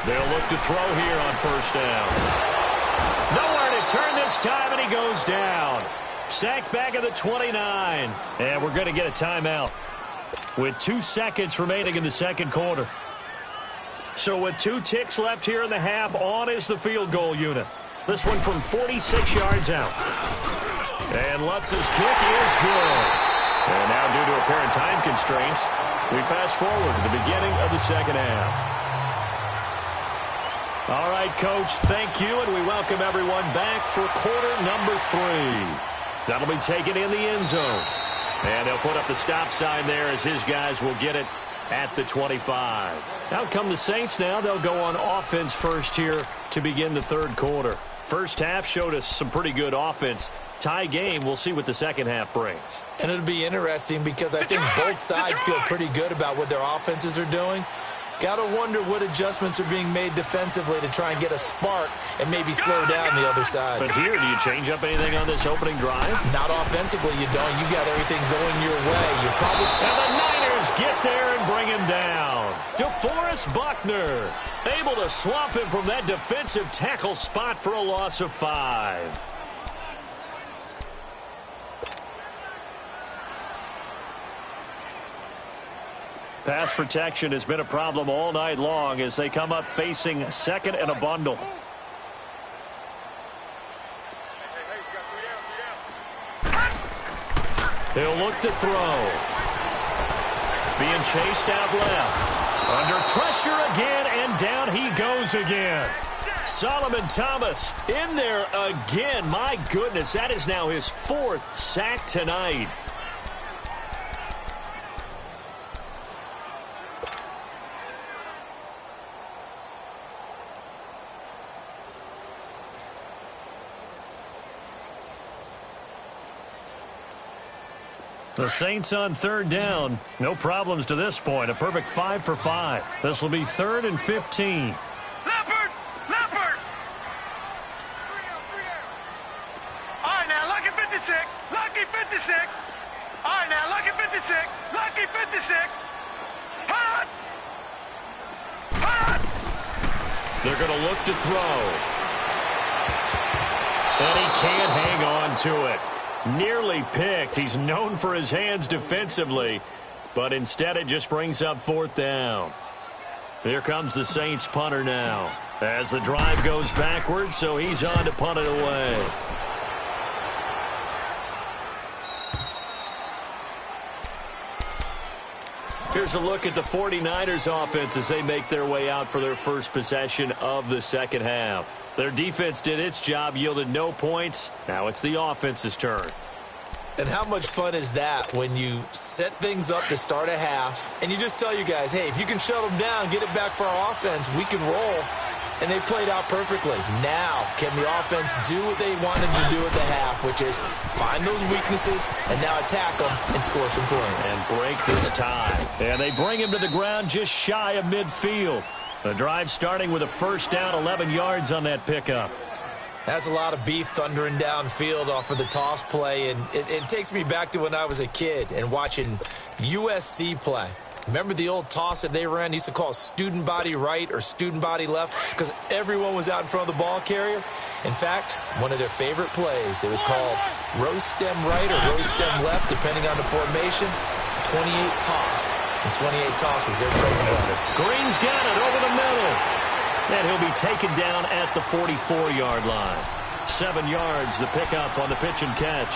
Speaker 1: They'll look to throw here on 1st down. Nowhere to turn this time, and he goes down. Sacked back at the 29. And we're going to get a timeout with 2 seconds remaining in the 2nd quarter. So with 2 ticks left here in the half, on is the field goal unit. This one from 46 yards out. And Lutz's kick is good. And now due to apparent time constraints, we fast forward to the beginning of the 2nd half. All right, Coach, thank you, and we welcome everyone back for quarter number 3. That'll be taken in the end zone. And they'll put up the stop sign there as his guys will get it at the 25. Out come the Saints now. They'll go on offense first here to begin the 3rd quarter. First half showed us some pretty good offense. Tie game, we'll see what the 2nd half brings.
Speaker 2: And it'll be interesting because I think both sides feel pretty good about what their offenses are doing. Got to wonder what adjustments are being made defensively to try and get a spark and maybe slow down the other side.
Speaker 1: But here, do you change up anything on this opening drive?
Speaker 2: Not offensively, you don't. You got everything going your way. You probably...
Speaker 1: And the Niners get there and bring him down. DeForest Buckner able to swamp him from that defensive tackle spot for a loss of 5. Pass protection has been a problem all night long as they come up facing 2nd and a bundle. He'll look to throw. Being chased out left. Under pressure again, and down he goes again. Solomon Thomas in there again. My goodness, that is now his 4th sack tonight. The Saints on 3rd down. No problems to this point. A perfect 5 for 5. This will be 3rd and 15.
Speaker 3: Leopard! All right, now, lucky 56. All right, now, lucky 56. Hot!
Speaker 1: They're going to look to throw. And he can't hang on to it. Nearly picked. He's known for his hands defensively, but instead it just brings up 4th down. Here comes the Saints punter now as the drive goes backwards, so he's on to punt it away. Here's a look at the 49ers offense as they make their way out for their first possession of the 2nd half. Their defense did its job, yielded no points. Now it's the offense's turn.
Speaker 2: And how much fun is that when you set things up to start a half and you just tell you guys, hey, if you can shut them down, get it back for our offense, we can roll. and they played out perfectly. Now, can the offense do what they wanted to do at the half, which is find those weaknesses and now attack them and score some points.
Speaker 1: And break this tie. And they bring him to the ground just shy of midfield. The drive starting with a first down, 11 yards on that pickup.
Speaker 2: That's a lot of beef thundering downfield off of the toss play, and it takes me back to when I was a kid and watching USC play. Remember the old toss that they ran? They used to call it student body right or student body left because everyone was out in front of the ball carrier. In fact, one of their favorite plays, it was called rose stem right or rose stem left, depending on the formation. 28 toss. And 28 toss was their bread and butter.
Speaker 1: Green's got it over the middle. And he'll be taken down at the 44-yard line. 7 yards, the pickup on the pitch and catch.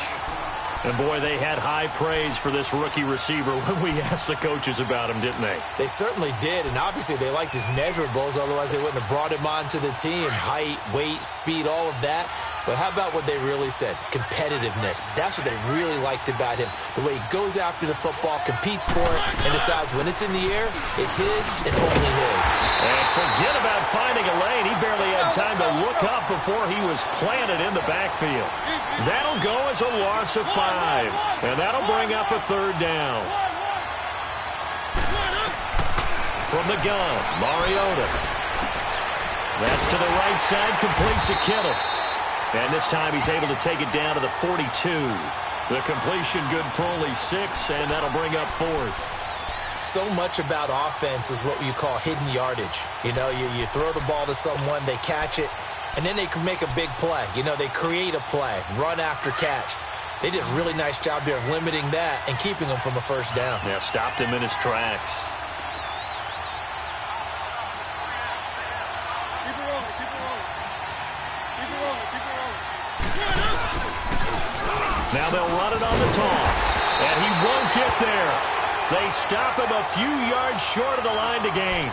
Speaker 1: And, boy, they had high praise for this rookie receiver when we asked the coaches about him, didn't they?
Speaker 2: They certainly did, and obviously they liked his measurables, otherwise they wouldn't have brought him onto the team. Height, weight, speed, all of that. But how about what they really said? Competitiveness. That's what they really liked about him. The way he goes after the football, competes for it, and decides when it's in the air, it's his and only his.
Speaker 1: And forget about finding a lane. He barely had time to look up before he was planted in the backfield. That'll go as a loss of 5. And that'll bring up a third down. From the gun, Mariota. That's to the right side, complete to Kittle. And this time he's able to take it down to the 42. The completion good for only 6, and that'll bring up 4th.
Speaker 2: So much about offense is what you call hidden yardage. You know, you throw the ball to someone, they catch it, and then they can make a big play. You know, they create a play, run after catch. They did a really nice job there of limiting that and keeping him from a first down.
Speaker 1: Yeah, stopped him in his tracks. Now they'll run it on the toss, and he won't get there. They stop him a few yards short of the line to gain.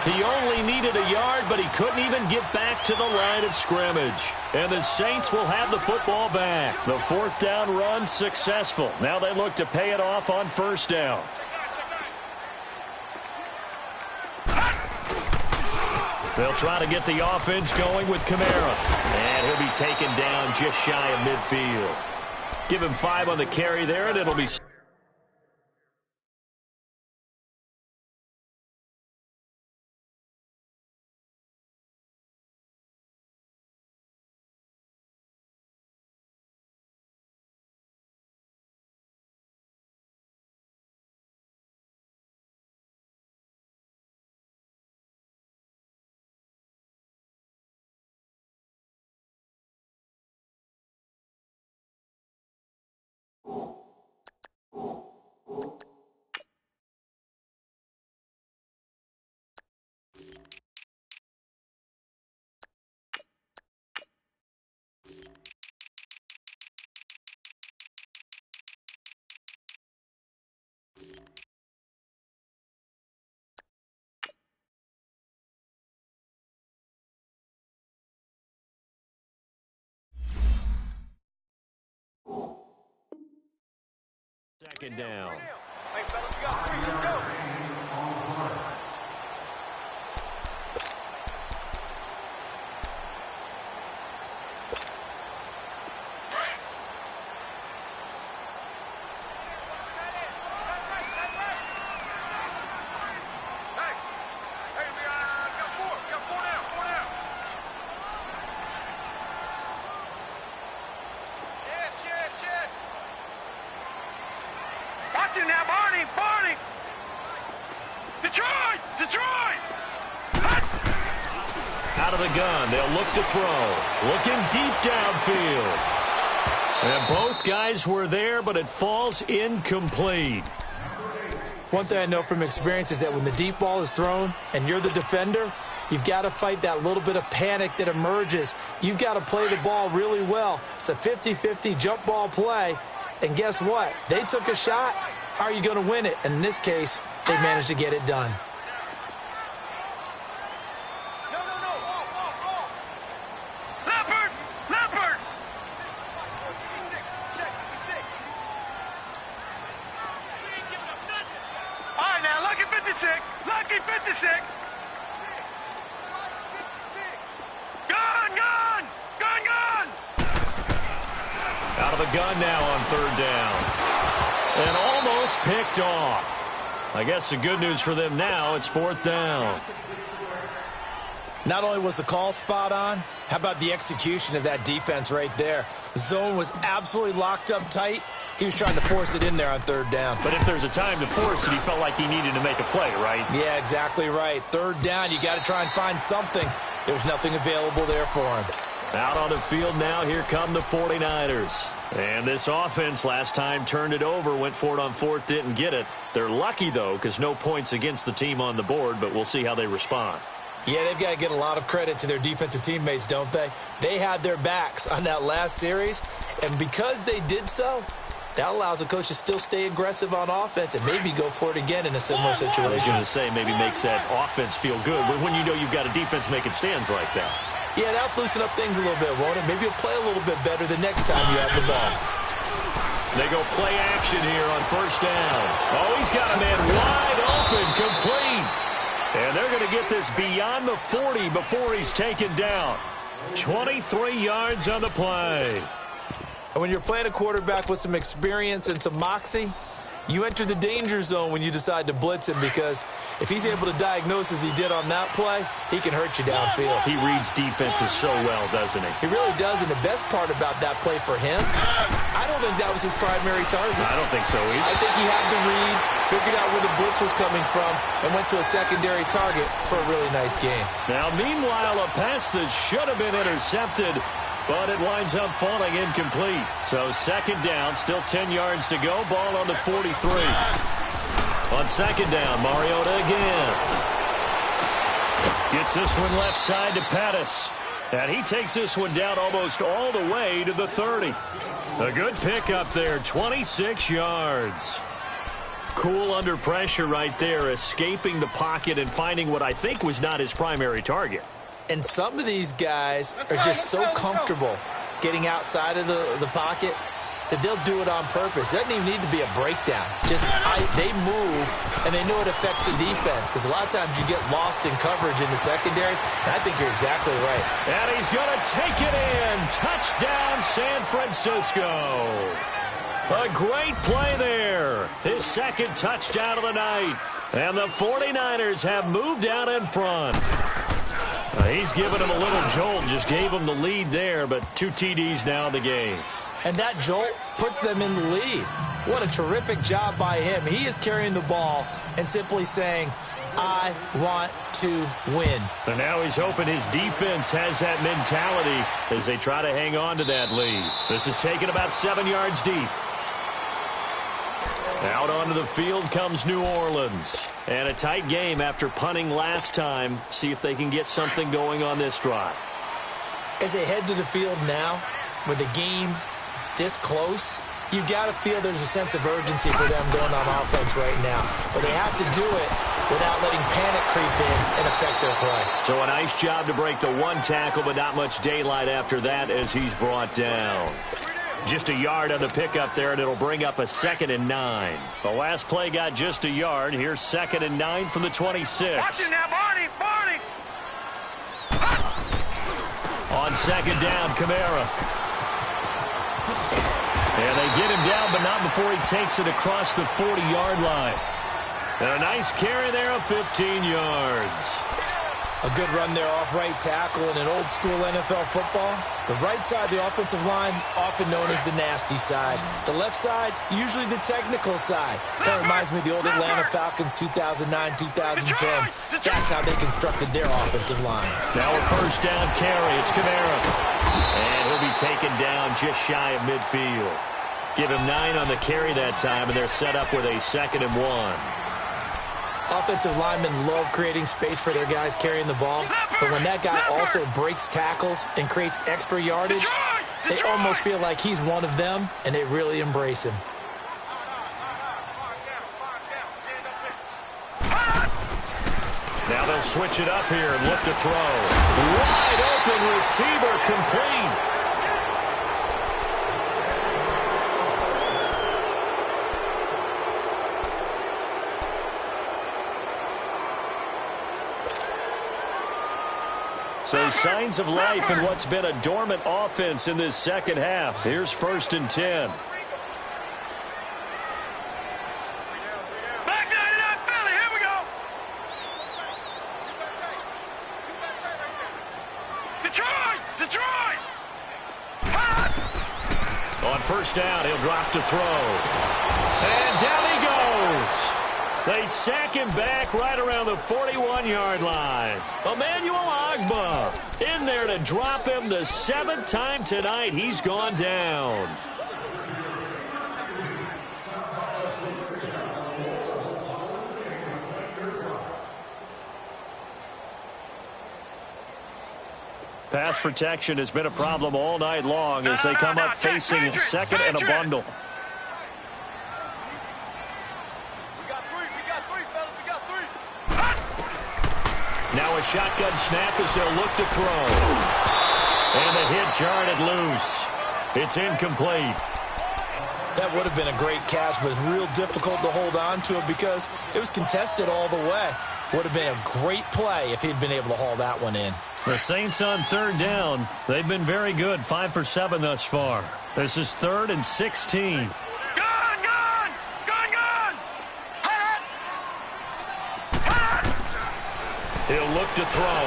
Speaker 1: He only needed a yard, but he couldn't even get back to the line of scrimmage. And the Saints will have the football back. The 4th down run successful. Now they look to pay it off on first down. They'll try to get the offense going with Kamara. And he'll be taken down just shy of midfield. Give him 5 on the carry there, and it'll be... Second down.
Speaker 3: Hey, fellas, we got 3. Let's go. Now, Barney! Detroit!
Speaker 1: Out of the gun, they'll look to throw. Looking deep downfield. And both guys were there, but it falls incomplete.
Speaker 2: One thing I know from experience is that when the deep ball is thrown and you're the defender, you've got to fight that little bit of panic that emerges. You've got to play the ball really well. It's a 50-50 jump ball play. And guess what? They took a shot. How are you going to win it? And in this case, they managed to get it done.
Speaker 3: Leopard! All right, now, lucky 56.
Speaker 1: of a gun now on third down. And almost picked off. I guess the good news for them now, it's fourth down.
Speaker 2: Not only was the call spot on, how about the execution of that defense right there? The zone was absolutely locked up tight. He was trying to force it in there on third down.
Speaker 1: But if there's a time to force it, he felt like he needed to make a play, right?
Speaker 2: Yeah, exactly right. Third down, you got to try and find something. There's nothing available there for him.
Speaker 1: Out on the field now, here come the 49ers. And this offense last time turned it over, went for it on fourth, didn't get it. They're lucky, though, because no points against the team on the board, but we'll see how they respond.
Speaker 2: Yeah, they've got to get a lot of credit to their defensive teammates, don't they? They had their backs on that last series, and because they did so, that allows the coach to still stay aggressive on offense and maybe go for it again in a similar situation.
Speaker 1: I was going to say maybe makes that offense feel good when you know you've got a defense making stands like that.
Speaker 2: Yeah, that'll loosen up things a little bit, won't it? Maybe you'll play a little bit better the next time you have the ball.
Speaker 1: They go play action here on first down. Oh, he's got a man wide open, complete. And they're going to get this beyond the 40 before he's taken down. 23 yards on the play.
Speaker 2: And when you're playing a quarterback with some experience and some moxie, you enter the danger zone when you decide to blitz him, because if he's able to diagnose as he did on that play, he can hurt you downfield.
Speaker 1: He reads defenses so well, doesn't he?
Speaker 2: He really does, and the best part about that play for him, I don't think that was his primary target.
Speaker 1: I don't think so either.
Speaker 2: I think he had the read, figured out where the blitz was coming from, and went to a secondary target for a really nice gain.
Speaker 1: Now, meanwhile, a pass that should have been intercepted, but it winds up falling incomplete. So second down, still 10 yards to go. Ball on the 43. On second down, Mariota again. Gets this one left side to Pettis. And he takes this one down almost all the way to the 30. A good pickup there, 26 yards. Cool under pressure right there, escaping the pocket and finding what I think was not his primary target.
Speaker 2: And some of these guys are just so comfortable getting outside of the pocket that they'll do it on purpose. It doesn't even need to be a breakdown. They move, and they know it affects the defense, because a lot of times you get lost in coverage in the secondary, and I think you're exactly right.
Speaker 1: And he's going to take it in. Touchdown, San Francisco. A great play there. His second touchdown of the night. And the 49ers have moved out in front. He's given him a little jolt, just gave him the lead there, but 2 TDs now in the game.
Speaker 2: And that jolt puts them in the lead. What a terrific job by him. He is carrying the ball and simply saying, I want to win.
Speaker 1: And now he's hoping his defense has that mentality as they try to hang on to that lead. This is taken about 7 yards deep. Out onto the field comes New Orleans. And a tight game after punting last time. See if they can get something going on this drive.
Speaker 2: As they head to the field now, with the game this close, you've got to feel there's a sense of urgency for them going on offense right now. But they have to do it without letting panic creep in and affect their play. So
Speaker 1: a nice job to break the one tackle, but not much daylight after that as he's brought down. Just a yard on the pickup there, and it'll bring up a 2nd and 9. The last play got just a yard. Here's 2nd and 9 from the 26.
Speaker 3: Watch it now, Barney! Barney!
Speaker 1: On second down, Kamara. And they get him down, but not before he takes it across the 40-yard line. And a nice carry there of 15 yards.
Speaker 2: A good run there off right tackle in an old-school NFL football. The right side of the offensive line, often known as the nasty side. The left side, usually the technical side. That reminds me of the old Atlanta Falcons 2009-2010. That's how they constructed their offensive line.
Speaker 1: Now a first down carry. It's Kamara. And he'll be taken down just shy of midfield. Give him 9 on the carry that time, and they're set up with a 2nd and 1.
Speaker 2: Offensive linemen love creating space for their guys carrying the ball, but when that guy also breaks tackles and creates extra yardage, they almost feel like he's one of them, and they really embrace him.
Speaker 1: Now they'll switch it up here and look to throw. Wide open receiver, complete. So signs of life in what's been a dormant offense in this second half. Here's 1st and 10.
Speaker 3: Back 99 Philly, here we go. Detroit!
Speaker 1: On 1st down, he'll drop to throw. And down he goes. They sack him back right around the 41-yard line. Emmanuel Ogbah in there to drop him the 7th time tonight he's gone down. Pass protection has been a problem all night long as they come up facing 2nd and a bundle. Now a shotgun snap as they'll look to throw. And the hit jarred it loose. It's incomplete.
Speaker 2: That would have been a great catch, but it's real difficult to hold on to it because it was contested all the way. Would have been a great play if he'd been able to haul that one in.
Speaker 1: The Saints on 3rd down. They've been very good, 5 for 7 thus far. This is 3rd and 16. He'll look to throw.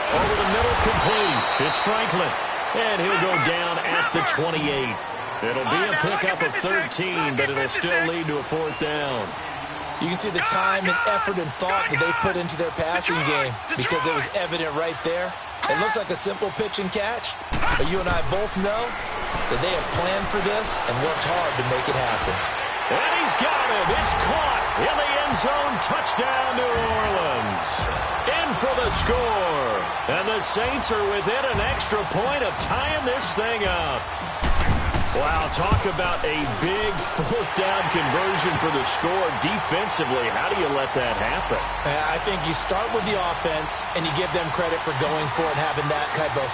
Speaker 1: Over the middle, complete. It's Franklin. And he'll go down at the 28. It'll be a pickup of 13, but it'll still lead to a 4th down.
Speaker 2: You can see the time and effort and thought that they put into their passing game because it was evident right there. It looks like a simple pitch and catch, but you and I both know that they have planned for this and worked hard to make it happen.
Speaker 1: And he's got it. It's caught in the end zone. Touchdown, New Orleans. In for the score. And the Saints are within an extra point of tying this thing up. Wow, talk about a big 4th down conversion for the score. Defensively, how do you let that happen?
Speaker 2: I think you start with the offense and you give them credit for going for it and having that type of,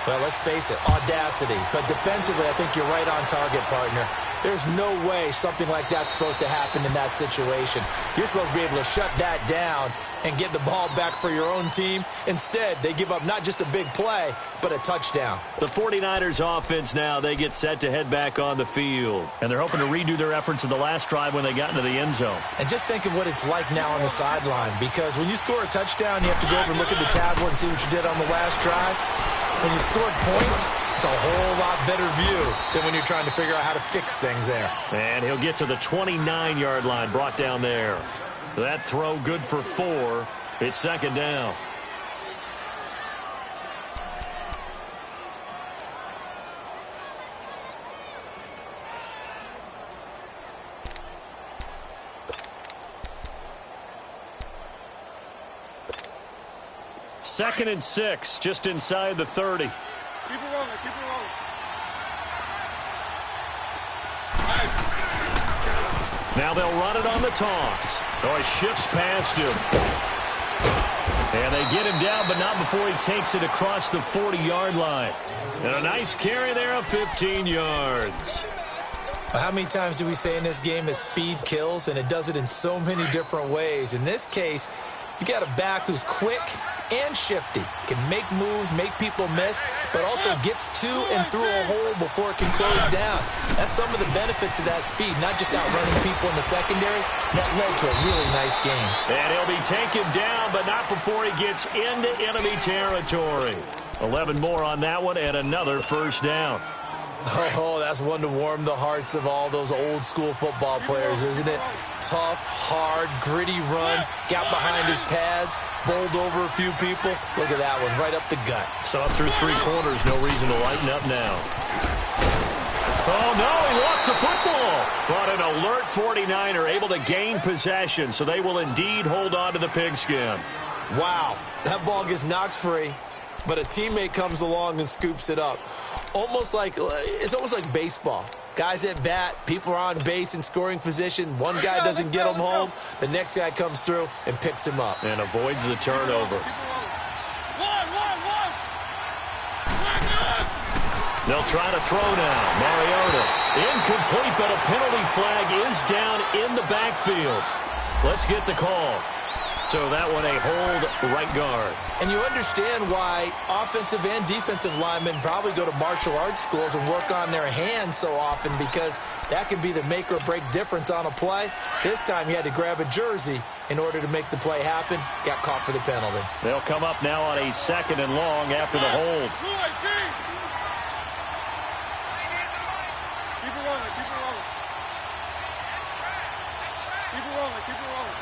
Speaker 2: well, let's face it, audacity. But defensively, I think you're right on target, partner. There's no way something like that's supposed to happen in that situation. You're supposed to be able to shut that down and get the ball back for your own team. Instead, they give up not just a big play, but a touchdown.
Speaker 1: The 49ers offense now, they get set to head back on the field. And they're hoping to redo their efforts in the last drive when they got into the end zone.
Speaker 2: And just think of what it's like now on the sideline, because when you score a touchdown, you have to go over and look at the tablet and see what you did on the last drive. When you scored points, it's a whole lot better view than when you're trying to figure out how to fix things there.
Speaker 1: And he'll get to the 29-yard line, brought down there. That throw good for 4. It's 2nd down. Second and 6, just inside the 30.
Speaker 5: Keep it rolling, keep it rolling.
Speaker 1: Now they'll run it on the toss. Oh, he shifts past him. And they get him down, but not before he takes it across the 40-yard line. And a nice carry there of 15 yards.
Speaker 2: How many times do we say in this game that speed kills, and it does it in so many different ways? In this case, you got a back who's quick and shifty, can make moves, make people miss, but also gets to and through a hole before it can close down. That's some of the benefits of that speed, not just outrunning people in the secondary. That led to a really nice game.
Speaker 1: And he'll be taken down, but not before he gets into enemy territory. 11 more on that one, and another 1st down.
Speaker 2: Oh, that's one to warm the hearts of all those old school football players, isn't it? Tough, hard, gritty run, got behind his pads, bowled over a few people. Look at that one, right up the gut.
Speaker 1: So up through 3 quarters, no reason to lighten up now. Oh, no, he lost the football. But an alert 49er able to gain possession, so they will indeed hold on to the pigskin.
Speaker 2: Wow, that ball gets knocked free, but a teammate comes along and scoops it up. It's almost like baseball. Guys at bat, people are on base in scoring position. One guy doesn't get him home. The next guy comes through and picks him up.
Speaker 1: And avoids the turnover. They'll try to throw now. Mariota. Incomplete, but a penalty flag is down in the backfield. Let's get the call. So that one a hold right guard.
Speaker 2: And you understand why offensive and defensive linemen probably go to martial arts schools and work on their hands so often, because that can be the make or break difference on a play. This time he had to grab a jersey in order to make the play happen. Got caught for the penalty.
Speaker 1: They'll come up now on a 2nd and long after the hold.
Speaker 3: Keep it rolling, keep it rolling. Keep it rolling, keep it rolling.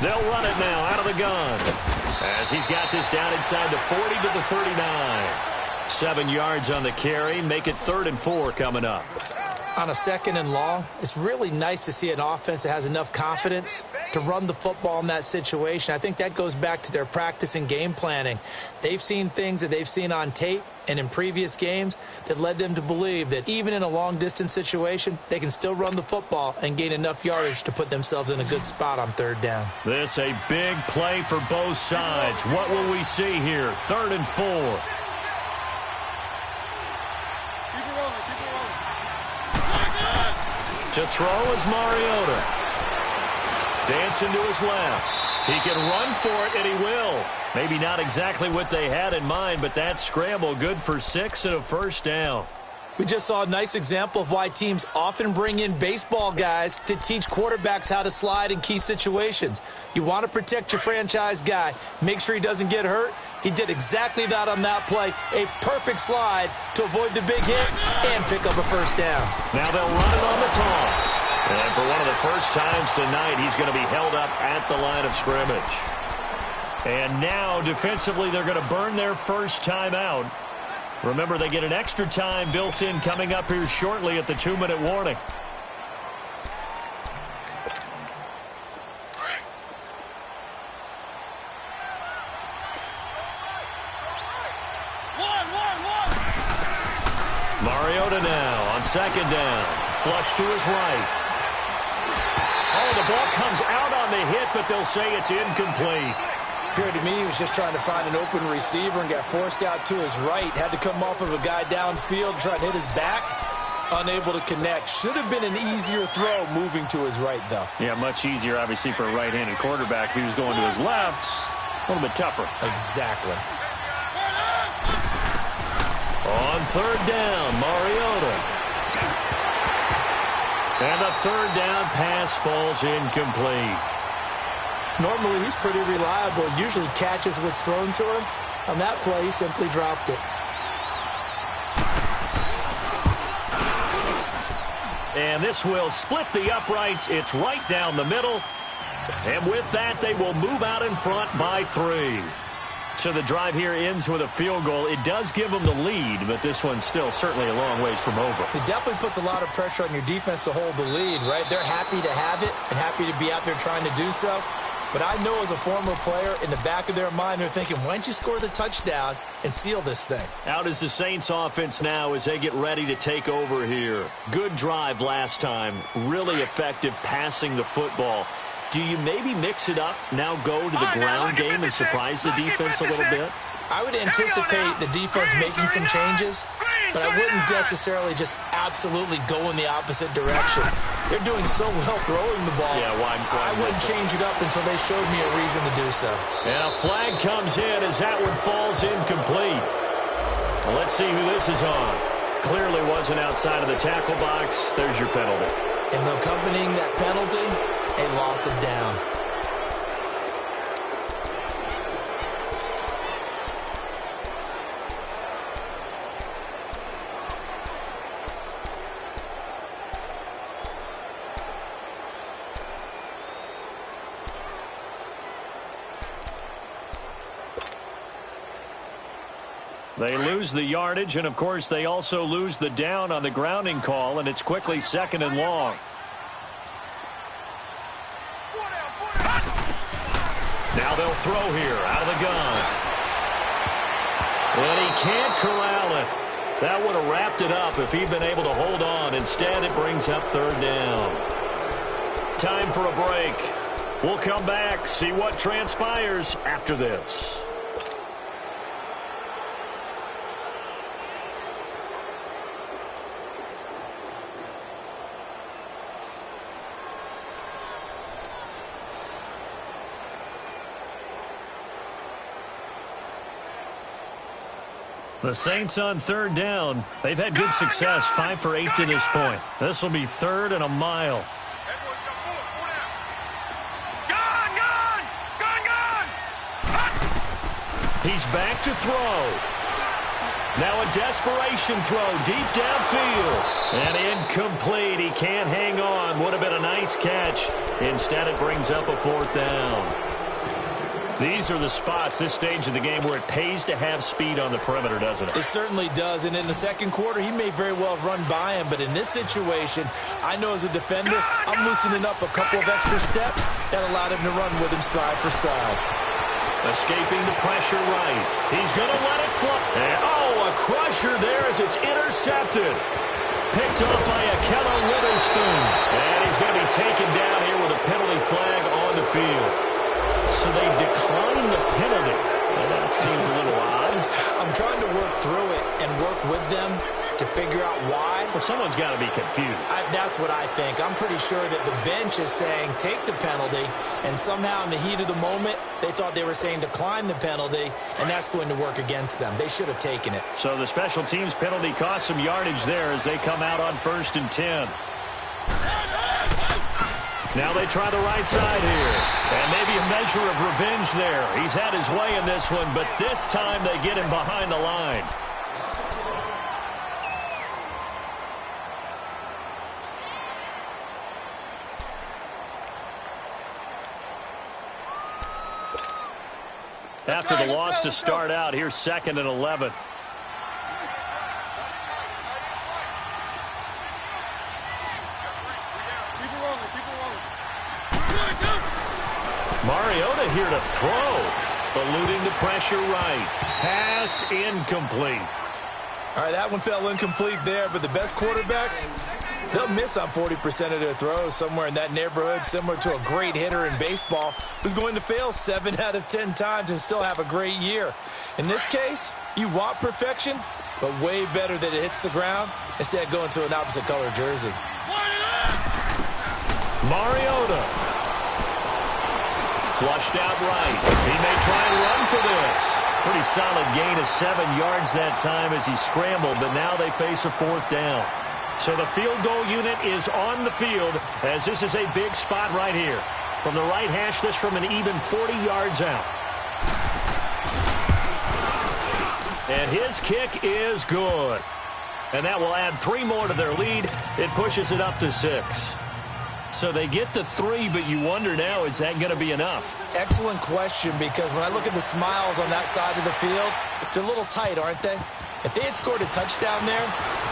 Speaker 1: They'll run it now out of the gun as he's got this down inside the 40 to the 39. 7 yards on the carry. Make it 3rd and 4 coming up.
Speaker 2: On a 2nd and long, it's really nice to see an offense that has enough confidence to run the football in that situation. I think that goes back to their practice and game planning. They've seen things that they've seen on tape and in previous games that led them to believe that even in a long-distance situation, they can still run the football and gain enough yardage to put themselves in a good spot on 3rd down.
Speaker 1: This a big play for both sides. What will we see here? 3rd and 4.
Speaker 3: Keep it rolling, keep it rolling.
Speaker 1: To throw is Mariota. Dancing to his left. He can run for it, and he will. Maybe not exactly what they had in mind, but that scramble good for 6 and a 1st down.
Speaker 2: We just saw a nice example of why teams often bring in baseball guys to teach quarterbacks how to slide in key situations. You want to protect your franchise guy. Make sure he doesn't get hurt. He did exactly that on that play. A perfect slide to avoid the big hit and pick up a 1st down.
Speaker 1: Now they'll run it on the toss. And for one of the first times tonight, he's going to be held up at the line of scrimmage. And now, defensively, they're going to burn their first time out. Remember, they get an extra time built in coming up here shortly at the 2-minute warning. Mariota now on 2nd down. Flush to his right. Oh, the ball comes out on the hit, but they'll say it's incomplete.
Speaker 2: Appeared to me he was just trying to find an open receiver and got forced out to his right. Had to come off of a guy downfield, try to hit his back. Unable to connect. Should have been an easier throw moving to his right, though.
Speaker 1: Yeah, much easier, obviously, for a right-handed quarterback. If he was going to his left, a little bit tougher.
Speaker 2: Exactly.
Speaker 1: On 3rd down, Mariota. And the 3rd down pass falls incomplete.
Speaker 2: Normally, he's pretty reliable. Usually catches what's thrown to him. On that play, he simply dropped it.
Speaker 1: And this will split the uprights. It's right down the middle. And with that, they will move out in front by 3. So the drive here ends with a field goal. It does give them the lead, but this one's still certainly a long ways from over.
Speaker 2: It definitely puts a lot of pressure on your defense to hold the lead, right? They're happy to have it and happy to be out there trying to do so. But I know as a former player, in the back of their mind, they're thinking, why don't you score the touchdown and seal this thing?
Speaker 1: Out is the Saints offense now as they get ready to take over here. Good drive last time. Really effective passing the football. Do you maybe mix it up, now go to the ground game and surprise the defense a little bit?
Speaker 2: I would anticipate the defense making some changes, but I wouldn't necessarily just absolutely go in the opposite direction. They're doing so well throwing the ball.
Speaker 1: Yeah, why
Speaker 2: I wouldn't change it up until they showed me a reason to do so.
Speaker 1: And a flag comes in as that one falls incomplete. Well, let's see who this is on. Clearly wasn't outside of the tackle box. There's your penalty.
Speaker 2: And accompanying that penalty, a loss of down.
Speaker 1: They lose the yardage, and, of course, they also lose the down on the grounding call, and it's quickly 2nd and long. Now they'll throw here out of the gun. And he can't corral it. That would have wrapped it up if he'd been able to hold on. Instead, it brings up 3rd down. Time for a break. We'll come back, see what transpires after this. The Saints on third down. They've had good success, 5 for 8 to this point. This will be 3rd and a mile. He's back to throw. Now a desperation throw deep downfield. And incomplete. He can't hang on. Would have been a nice catch. Instead, it brings up a 4th down. These are the spots, this stage of the game, where it pays to have speed on the perimeter, doesn't it?
Speaker 2: It certainly does. And in the second quarter, he may very well run by him. But in this situation, I know as a defender, I'm loosening up a couple of extra steps that allowed him to run with him stride for stride.
Speaker 1: Escaping the pressure right. He's going to let it fly. And, a crusher there as it's intercepted. Picked up by Ahkello Witherspoon. And he's going to be taken down here with a penalty flag on the field. So they decline the penalty. Well, that seems a little odd.
Speaker 2: I'm trying to work through it and work with them to figure out why.
Speaker 1: Well, someone's got to be confused.
Speaker 2: That's what I think. I'm pretty sure that the bench is saying take the penalty, and somehow in the heat of the moment, they thought they were saying decline the penalty, and that's going to work against them. They should have taken it.
Speaker 1: So the special teams penalty cost some yardage there as they come out on 1st and 10. Now they try the right side here. And maybe a measure of revenge there. He's had his way in this one, but this time they get him behind the line. After the loss to start out, here's 2nd and 11. Mariota here to throw. Eluding the pressure right. Pass incomplete.
Speaker 2: All right, that one fell incomplete there, but the best quarterbacks, they'll miss on 40% of their throws, somewhere in that neighborhood, similar to a great hitter in baseball who's going to fail 7 out of 10 times and still have a great year. In this case, you want perfection, but way better that it hits the ground instead of going to an opposite color jersey.
Speaker 1: Mariota. Flushed out right. He may try and run for this. Pretty solid gain of 7 yards that time as he scrambled, but now they face a 4th down. So the field goal unit is on the field as this is a big spot right here. From the right hash, this from an even 40 yards out. And his kick is good. And that will add 3 more to their lead. It pushes it up to 6. So they get the 3, but you wonder now, is that going to be enough?
Speaker 2: Excellent question, because when I look at the smiles on that side of the field, they're a little tight, aren't they? If they had scored a touchdown there,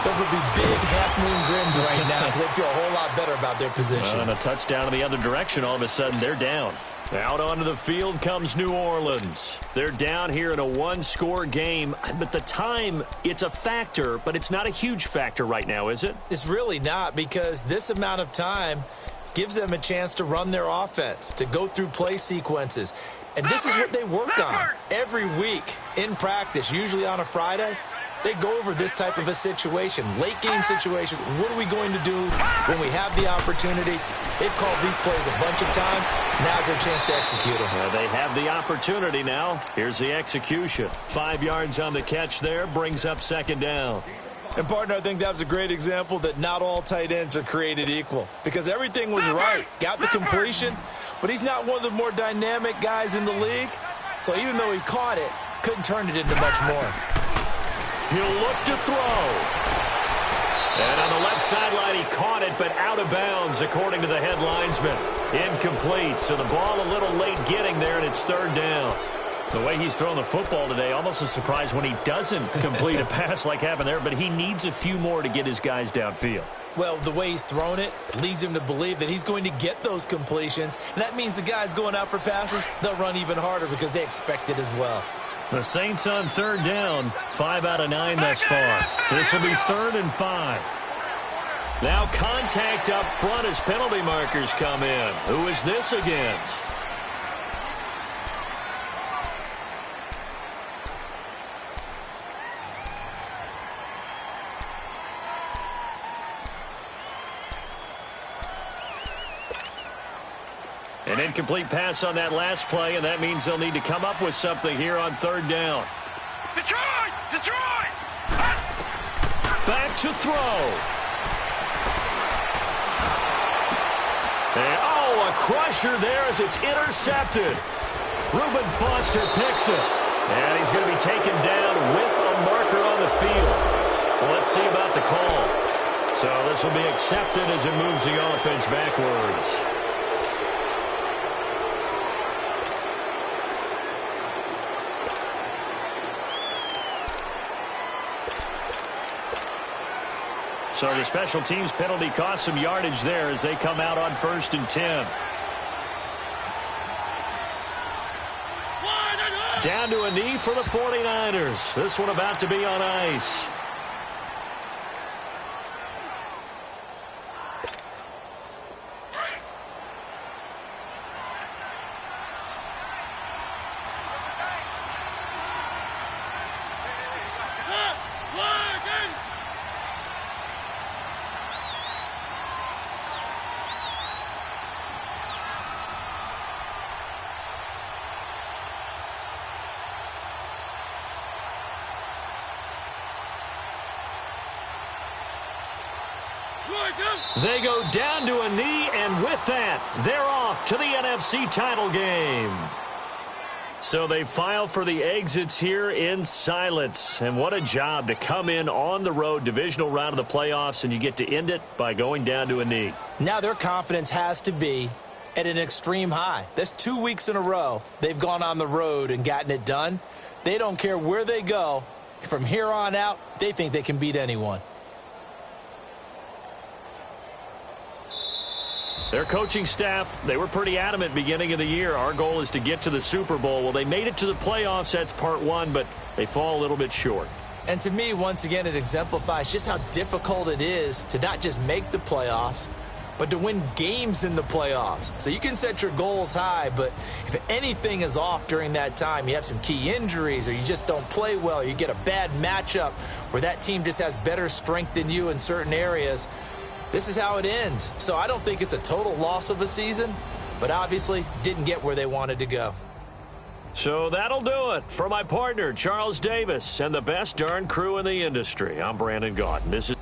Speaker 2: those would be big half-moon grins right now because they feel a whole lot better about their position.
Speaker 1: And a touchdown in the other direction, all of a sudden they're down. Out onto the field comes New Orleans. They're down here in a 1-score game, but the time, it's a factor, but it's not a huge factor right now, is it?
Speaker 2: It's really not, because this amount of time gives them a chance to run their offense, to go through play sequences. And this is what they work on every week in practice, usually on a Friday. They go over this type of a situation, late-game situation. What are we going to do when we have the opportunity? They've called these plays a bunch of times. Now's their chance to execute them.
Speaker 1: Well, they have the opportunity now. Here's the execution. 5 yards on the catch there, brings up 2nd down.
Speaker 2: And, partner, I think that was a great example that not all tight ends are created equal, because everything was right. Got the completion, but he's not one of the more dynamic guys in the league. So even though he caught it, couldn't turn it into much more.
Speaker 1: He'll look to throw. And on the left sideline, he caught it, but out of bounds, according to the head linesman. Incomplete, so the ball a little late getting there, and it's 3rd down. The way he's thrown the football today, almost a surprise when he doesn't complete a pass like happened there, but he needs a few more to get his guys downfield.
Speaker 2: Well, the way he's thrown it leads him to believe that he's going to get those completions, and that means the guys going out for passes, they'll run even harder because they expect it as well.
Speaker 1: The Saints on 3rd down, 5 out of 9 thus far. This will be 3rd and 5. Now contact up front as penalty markers come in. Who is this against? An incomplete pass on that last play, and that means they'll need to come up with something here on 3rd down.
Speaker 3: Detroit! Detroit!
Speaker 1: Back to throw. And, a crusher there as it's intercepted. Reuben Foster picks it. And he's going to be taken down with a marker on the field. So let's see about the call. So this will be accepted as it moves the offense backwards. So the special teams penalty cost some yardage there as they come out on 1st and 10. Down to a knee for the 49ers. This one about to be on ice. They go down to a knee, and with that, they're off to the NFC title game. So they file for the exits here in silence. And what a job to come in on the road, divisional round of the playoffs, and you get to end it by going down to a knee.
Speaker 2: Now their confidence has to be at an extreme high. That's 2 weeks in a row they've gone on the road and gotten it done. They don't care where they go. From here on out, they think they can beat anyone.
Speaker 1: Their coaching staff, they were pretty adamant beginning of the year. Our goal is to get to the Super Bowl. Well, they made it to the playoffs. That's part one, but they fall a little bit short.
Speaker 2: And to me, once again, it exemplifies just how difficult it is to not just make the playoffs, but to win games in the playoffs. So you can set your goals high, but if anything is off during that time, you have some key injuries or you just don't play well, you get a bad matchup where that team just has better strength than you in certain areas, this is how it ends. So I don't think it's a total loss of a season, but obviously didn't get where they wanted to go.
Speaker 1: So that'll do it for my partner, Charles Davis, and the best darn crew in the industry. I'm Brandon Gaudin. This is